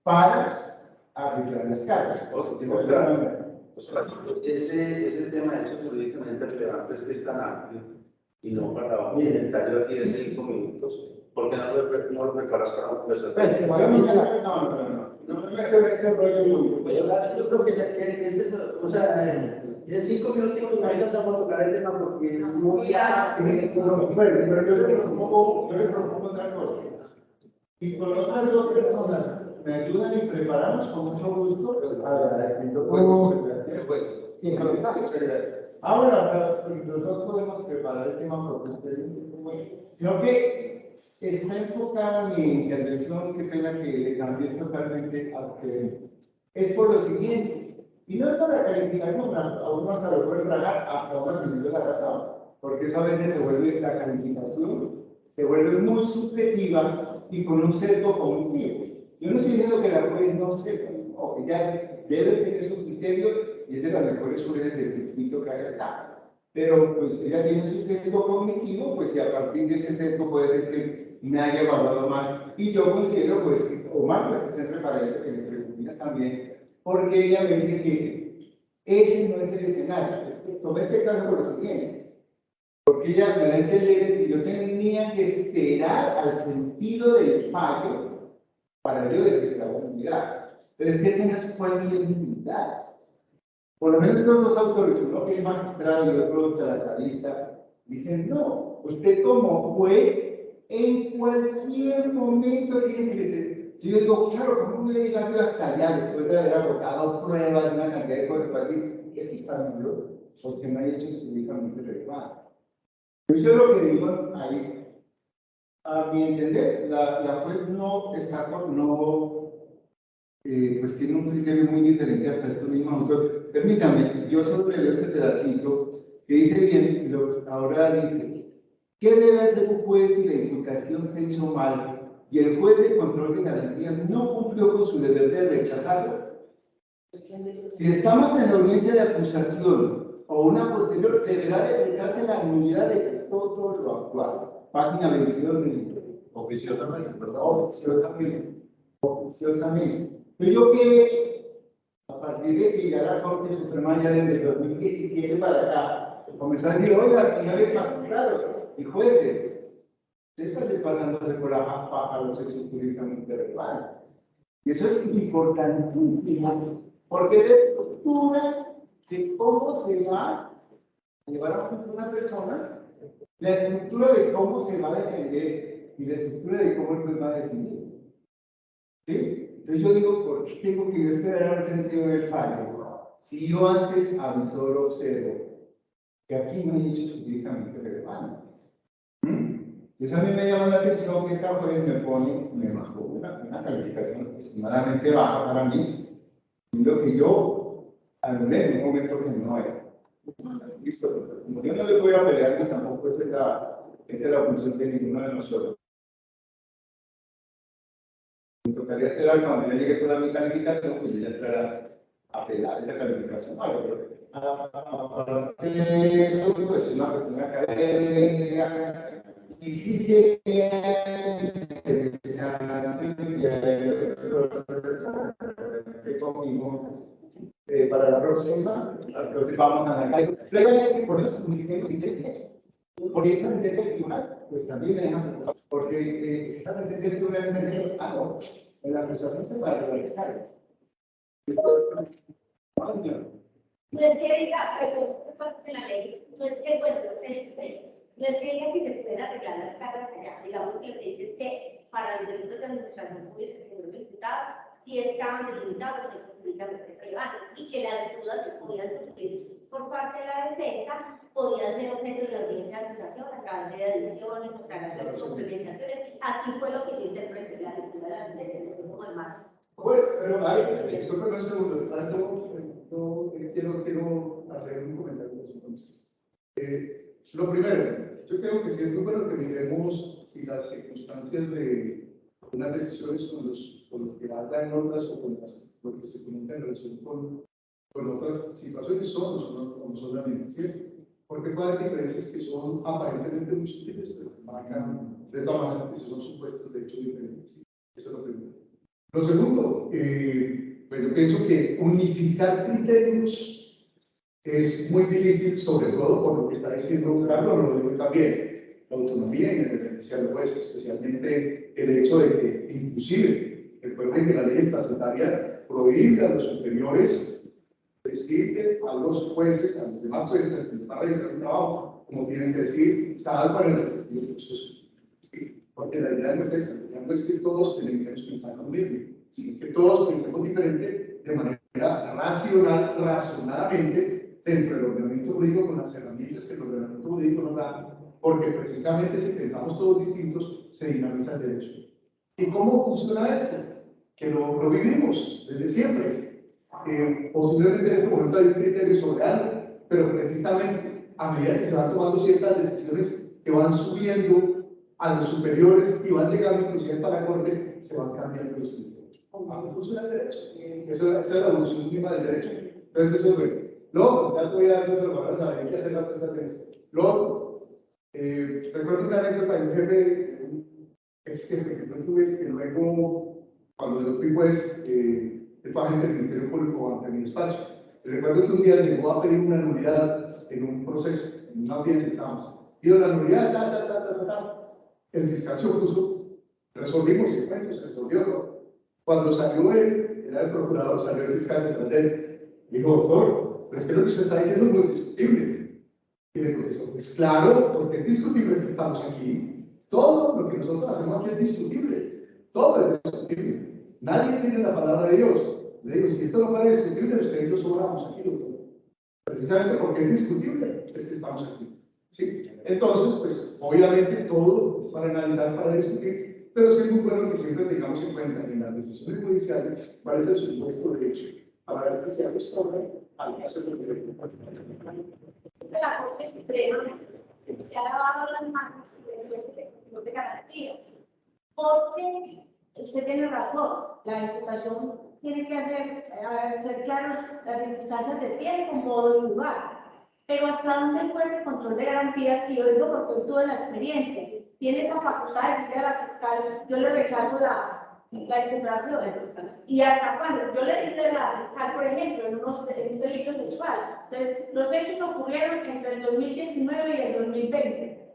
para arreglar las cargas. Ese tema de hechos jurídicamente relevantes que es tan amplio y no para un inventario aquí de 5 minutos, ¿por qué no lo preparas para un conversación? No me creo que ese rollo yo creo que este, o sea, en 5 minutos no vamos a tocar el tema porque es muy amplio. pero yo le propongo otra cosa. Y con otras dos personas me ayudan y preparamos con mucho gusto. Ahora, los dos podemos preparar el tema porque ustedes, sino que está enfocada mi intervención, qué pena que le cambié totalmente a lo que es por lo siguiente, y no es para calificar, a uno hasta lo puede tragar hasta una de la razón, porque eso a veces se vuelve la calificación, se vuelve muy subjetiva y con un sesgo cognitivo. Yo no estoy diciendo que la juez no sepa, o que ya debe tener su criterio y es de las mejores jueces del circuito que hay acá. Pero pues ella tiene su sesgo cognitivo, pues y a partir de ese sesgo puede ser que me haya evaluado mal. Y yo considero pues, o mal, pues es referente que me preguntas también, porque ella me dice que ese no es el escenario. Tomé este caso por lo siguiente. Porque ella me da a entender que yo tenía que esperar al sentido del fallo para yo decir la unidad. Pero es que tengas cualquier unidad. Por lo menos todos los autores, uno que es magistrado y otro tratalista, dicen, no, usted como juez, en cualquier momento tiene que meter. Yo digo, claro, ¿cómo me diga yo hasta allá, después de haber agotado pruebas, una cantidad de cosas para decir, es que está nulo, porque no hay hechos jurídicamente relevantes. Yo lo que digo ahí, a mi entender, la juez no está con, no, pues tiene un criterio muy diferente hasta estos mismos autores. Permítame, yo solo leo este pedacito que dice bien, ahora dice, ¿qué debe hacer un juez si la imputación se hizo mal y el juez de control de garantías no cumplió con su deber de rechazarlo? Si estamos en la audiencia de acusación o una posterior, deberá decretarse la nulidad de todo lo actual. Página 22 del libro. Oficiosamente, ¿verdad? Oficiosamente. Pero yo que a partir de que ya la Corte Suprema ya desde 2017 para acá, se comenzó a decir, oiga, señores magistrados y jueces, están pasándose por la paja a los hechos jurídicamente relevantes. Y eso es importantísimo, porque descubren que cómo se va a llevar a una persona, la estructura de cómo se va a defender y la estructura de cómo el juez va a decidir. ¿Sí? Entonces yo digo, ¿por qué tengo que yo esperar al sentido del fallo? Si yo antes avisor observo que aquí no hay hechos jurídicamente relevantes. Entonces a mí me llama la atención que esta juez me bajó una calificación extremadamente baja para mí, lo que yo anulé en un momento que no era. Listo, como yo no le voy a pelear, yo tampoco esta es la función de ninguno de nosotros. Me tocaría esperar cuando ya llegue toda mi calificación, pues yo ya entrará a apelar esa calificación. Eso pues, es una cuestión académica. Y si llega conmigo para la próxima, entonces vamos a analizar. Luego, por eso comuniquemos intereses. Porque esta sentencia del tribunal, pues también me deja preocupado. Porque esta sentencia del tribunal me dice, no, en la acusación se va a regularizar. No es que diga, perdón, de la ley, no es que, bueno, no sé usted, no es que diga que se pueden arreglar las cargas allá. Digamos que lo que dice es que para los delitos de administración pública que fueron imputados, sí estaban delimitados los hechos públicamente relevantes y que las dudas que podían surgir por parte de la defensa podían ser objeto de la audiencia de acusación a través de adiciones, aclaraciones, complementaciones. Así fue lo que yo interpreté la lectura de la sentencia como de marzo. Pues, pero hay, discúlpeme un segundo, yo quiero hacer un comentario de eso. Lo primero, yo creo que sí es muy bueno que miremos si las circunstancias de unas decisiones con lo que habla en otras o con lo que se comenta en relación con otras situaciones son o no son las mismas, ¿sí? Porque puede haber diferencias que son aparentemente muy sutiles, pero que marcan de todas maneras que son supuestos de hecho diferentes. ¿Sí? Eso es lo primero. Lo segundo, pues yo pienso que unificar criterios es muy difícil, sobre todo por lo que está diciendo Carlos, lo digo también, la autonomía y la independencia de los jueces, especialmente el hecho de que, inclusive, recuerden que la ley estatutaria prohíbe a los superiores decirle a los jueces, a los demás jueces, a los demás reglas del trabajo, como tienen que decir, salvo en el respectivo proceso. ¿Sí? Porque la idea no es esa, no es que todos tenemos que pensar lo mismo, sino que todos pensemos diferente de manera racional, razonadamente, dentro del ordenamiento jurídico con las herramientas que el ordenamiento jurídico nos da, porque precisamente si pensamos todos distintos, se dinamiza el derecho. ¿Y cómo funciona esto? Que lo vivimos desde siempre. Posiblemente en este momento hay un criterio sobre algo, pero precisamente a medida que se van tomando ciertas decisiones que van subiendo a los superiores y van llegando inclusive para la corte, se van cambiando los criterios. ¿Cómo funciona el derecho? Esa es la evolución misma del derecho. Entonces eso es bueno. Luego, ya voy a dar otras palabras a ver qué hacer la prestación. Luego, recuerdo una anécdota de un jefe, ex jefe que yo tuve, que luego, cuando yo fui juez, el agente del Ministerio Público ante mi despacho. Recuerdo que un día llegó a pedir una nulidad en un proceso, en una audiencia estábamos. Y don la nulidad, el fiscal se opuso, resolvimos el cuento, se resolvió. Cuando salió él, era el procurador, salió el fiscal detrás de él. Dijo, doctor, pero es que lo que usted está diciendo es muy discutible. Y le contestó, pues claro, porque es discutible que estamos aquí. Todo lo que nosotros hacemos aquí es discutible. Todo es discutible. Nadie tiene la palabra de Dios. Le digo, si esto no fuera discutible, usted y yo sobramos aquí, doctor. Precisamente porque es discutible, es que estamos aquí. ¿Sí? Entonces, pues, obviamente todo es para analizar, para discutir, pero sí es muy bueno que siempre tengamos en cuenta que en las decisiones judiciales, cuál es el supuesto derecho, para ver si se acostumbra al caso de la Corte Suprema se ha lavado las manos de garantías, porque usted tiene razón, la Diputación tiene que ser claros las circunstancias de tiempo, modo y lugar. Pero hasta dónde el juez de control de garantías, que yo digo porque tuve la experiencia, tiene esa facultad de decirle a la fiscal, yo le rechazo la impugnación. Y hasta cuando yo le dije a la fiscal, por ejemplo, en un delito sexual. Entonces, los hechos ocurrieron entre el 2019 y el 2020.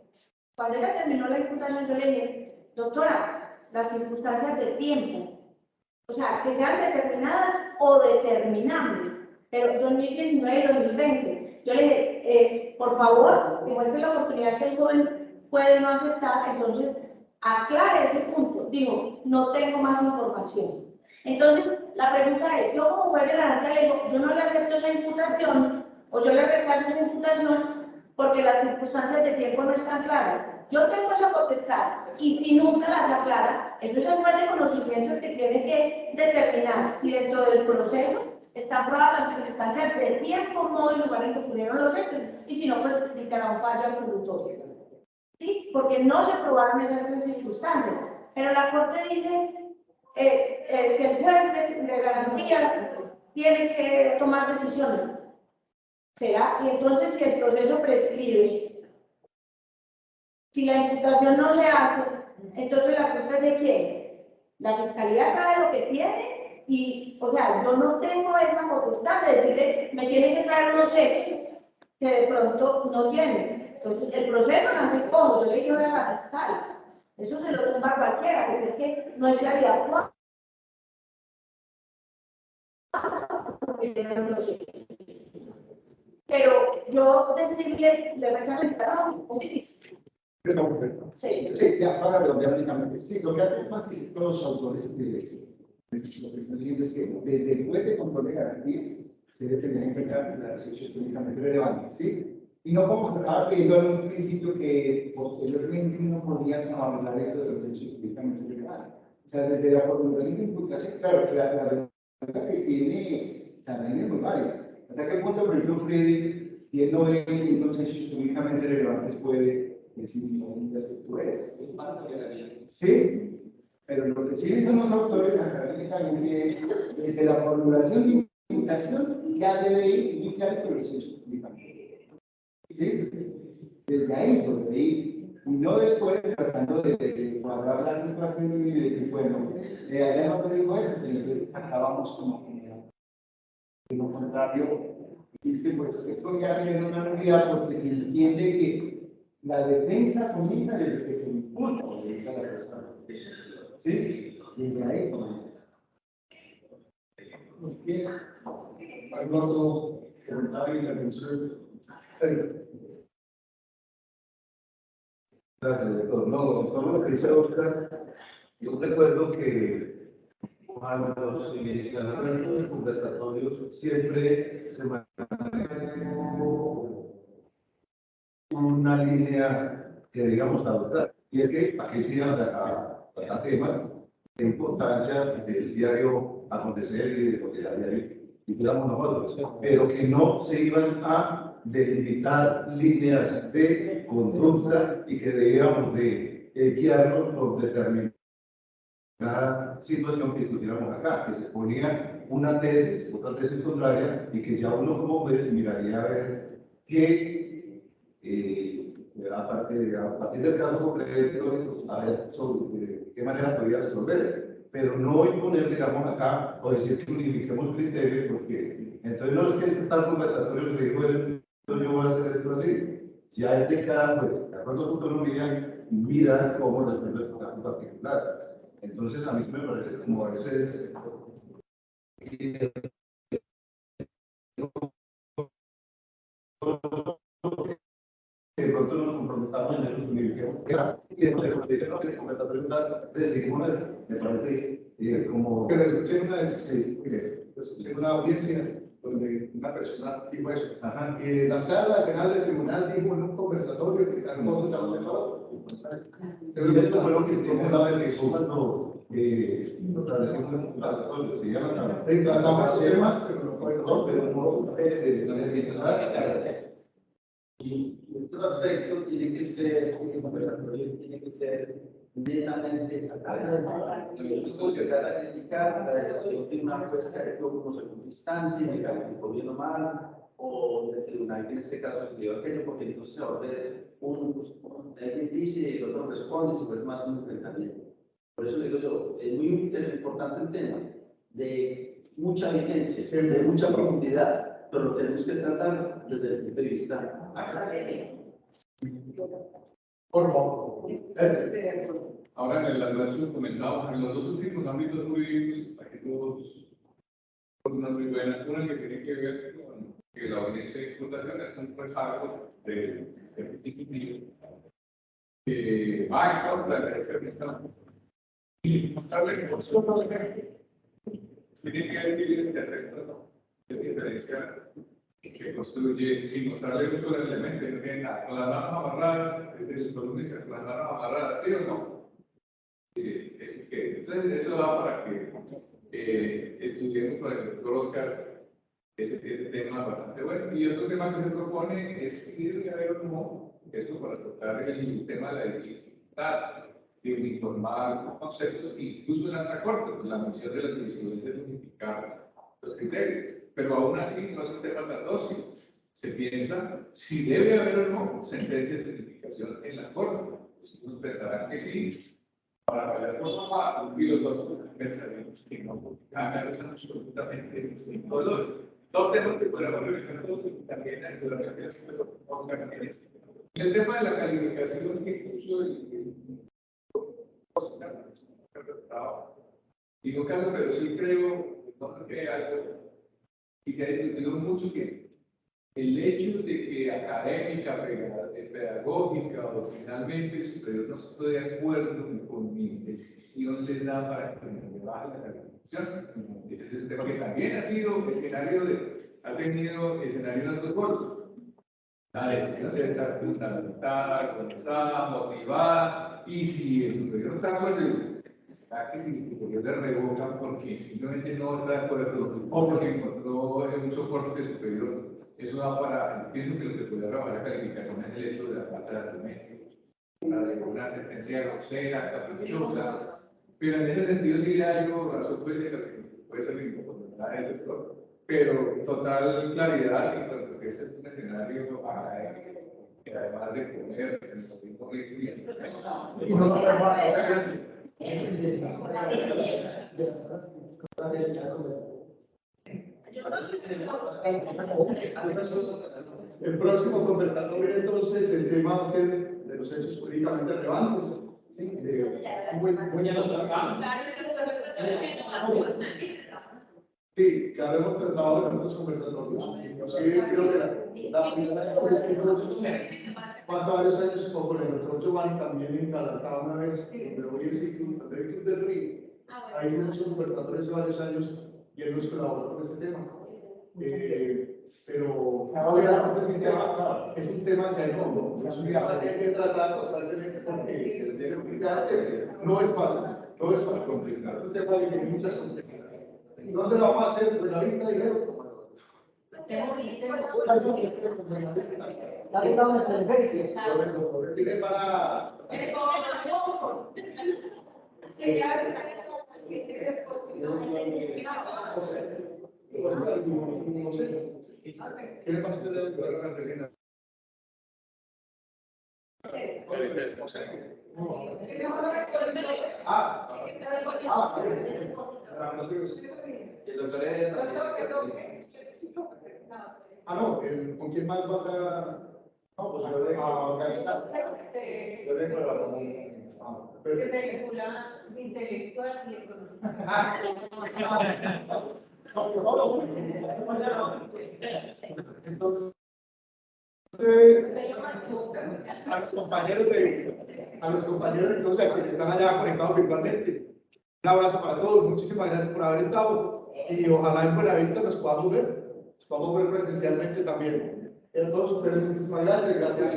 Cuando ella terminó la imputación, yo le dije, doctora, las circunstancias de tiempo, o sea, que sean determinadas o determinables, pero 2019 y 2020. Yo le dije, por favor, demuestre la oportunidad que el joven puede no aceptar, entonces aclare ese punto. Digo, no tengo más información. Entonces, la pregunta es, yo como juez de garantía le digo, yo no le acepto esa imputación, o yo le rechazo esa imputación, porque las circunstancias de tiempo no están claras. Yo tengo esa potestad, y si nunca las aclara, eso es el juez de conocimiento que tiene que determinar si dentro del proceso están probadas las circunstancias de tiempo, modo y lugar en que ocurrieron los hechos, y si no, pues dictará un fallo absolutorio. ¿Sí? Porque no se probaron esas tres circunstancias. Pero la Corte dice que el juez de garantías tiene que tomar decisiones. ¿Será? Y entonces, si el proceso prescribe, si la imputación no se hace, entonces la culpa es de quién? La Fiscalía trae lo que tiene y, o sea, yo no tengo esa potestad de decirle, me tienen que traer unos hechos que de pronto no tienen. Entonces, el proceso no hace como, yo le digo a la fiscal. Eso se lo tumba cualquiera, porque es que no hay claridad. Pero yo decirle, le rechazo el trabajo, muy difícil. Sí, ya para redondear únicamente. Sí, lo que hacen más que todos los autores de lo que están diciendo es que desde el juez de control de garantías se debe tener en cuenta las hechos públicamente relevantes, ¿sí? Y no como se estaba pidiendo en un principio que posteriormente no podían hablar eso de los hechos públicamente relevantes. O sea, desde la formulación de imputación, claro, que la pregunta que tiene también es muy válida. ¿Hasta qué punto, por ejemplo, Freddy, si él no ve unos hechos públicamente relevantes, puede decir, no, ya sé tú es? Sí, pero lo que sí son los autores académicamente, desde la formulación de imputación, ya debe ir muy claro con los hechos públicamente. ¿Sí? Desde ahí, y no después tratando de cuadrar la situación y de decir, bueno, allá no te digo esto, pero entonces acabamos como de lo contrario, y dice, pues esto ya tiene una unidad porque se entiende que la defensa comienza desde que se imputa a la persona. ¿Sí? Desde ahí comienza. Bien. ¿Algún otro comentario en la mención? Gracias, doctor. No, todo lo que dice Oscar, yo recuerdo que cuando se iniciaron los conversatorios siempre se manejó una línea que digamos adoptar. Y es que aquí se iban a tratar temas de importancia del diario acontecer y de lo que a diario titulamos nosotros, pero que no se iban a delimitar líneas de conducta y que debíamos de guiarnos por determinada situación que discutiéramos acá, que se ponía una tesis, otra tesis contraria, y que ya uno como juez miraría a ver qué, a partir del caso concreto, a ver sobre qué manera podría resolver, pero no imponer, digamos, acá, o decir que unifiquemos criterios, porque entonces no es que tal conversatorio le digo, yo voy a hacer esto así, ya es de cada juez, acuerdo a tu autonomía, mirar cómo resuelve tu caso particular. Entonces, a mí sí me parece como a veces de pronto nos comprometamos en eso y entonces dice, no, tiene que comentar preguntar, decidimos, me parece como... Que le escuché en una escuché en una audiencia donde una persona dijo eso. Ajá. La sala penal del tribunal dijo en un conversatorio que tal cosa estaba de todo. Y esto fue lo que tiene la de que cuando establecimos un conversatorio, se llama tratamos los temas, pero no Y otro aspecto tiene que ser, el conversatorio tiene que ser netamente académico. No se trata de criticar la decisión de una juez que actuó como segunda instancia y que calificó bien o mal, o del tribunal que en este caso decidió aquello, porque entonces se va a ver alguien dice y el otro responde, se vuelve más un enfrentamiento. Por eso digo yo, es muy importante el tema de mucha vigencia, de mucha profundidad, pero lo tenemos que tratar desde el punto de vista académico. Por favor. Ahora, en el anuncio comentado, en los dos últimos ámbitos jurídicos, hay una muy buena, una que tiene que ver con que la audiencia de imputación es un rezago del ejecutivo que va en contra de la defensa y mostrarle que por solo tiene que decirles que acepta esta diferencia que construye sin mostrarle mucho el elemento, no tiene nada. Con las manos amarradas, es el columnista con las manos amarradas, ¿sí o no? Sí, entonces eso da para que estudiemos con el doctor Oscar ese tema bastante bueno. Y otro tema que se propone es si debe haber un modo, esto para tocar el tema de la dificultad de uniformar conceptos, incluso en alta corte, pues la mención de la jurisprudencia es unificar los criterios. Pero aún así no es un tema tan dócil. Se piensa si debe haber o no sentencia de unificación en la corte. Pues unos pensarán que sí, para fallar por mamá, y los otros pensaremos que no, porque cada es absolutamente distinto. Dos temas que podemos revisar todos y también naturalmente el tema de la calificación que incluso digo caso, pero sí creo que algo y se ha discutido mucho que el hecho de que académica, pedagógica o finalmente el superior no esté de acuerdo con mi decisión le da para que me baje la calificación. Ese es un tema que también ha tenido escenario de otros. La decisión debe estar fundamentada, conversada, motivada, y si el superior no está de acuerdo, será que si el superior le revocan porque simplemente no está de acuerdo o porque encontró un soporte superior. Eso da para, pienso que lo que puede rebajar la calificación es el hecho de la falta de argumentos, de una sentencia grosera, caprichosa, pero en ese sentido sí le hallo razón, puede ser la inconformidad del doctor, pero total claridad en cuanto a que este es un escenario que además de comer, en el tiempo y no lo gracias. El próximo conversatorio, entonces, el tema va a ser de los hechos jurídicamente relevantes. ¿Sí? Sí, ya lo hemos tratado en otros conversatorios. Inclusive creo que la primera vez que pasa varios años con el doctor Giovanni también en Calarcá una vez, donde hoy el sitio del Club del Río. Ahí se han hecho conversatorios hace varios años y él nos colaboró con ese tema. Pero obviamente es un tema que hay como, es un tema que hay que tratar constantemente porque no es fácil, no es fácil complicar. Es un tema que tiene muchas complejidades. ¿Y dónde lo vamos a hacer? Pues la vista dijeron. Tiene para. ¿Qué le parece la doctora Catalina? El doctor es... No, ¿con quién más vas a No, pues yo dejo a organizar. Yo dejo Que se vincula intelectual y económico. Entonces, a los compañeros entonces, que están allá conectados virtualmente, un abrazo para todos, muchísimas gracias por haber estado y ojalá en Buenavista nos podamos ver presencialmente también. A todos ustedes muchísimas gracias, gracias.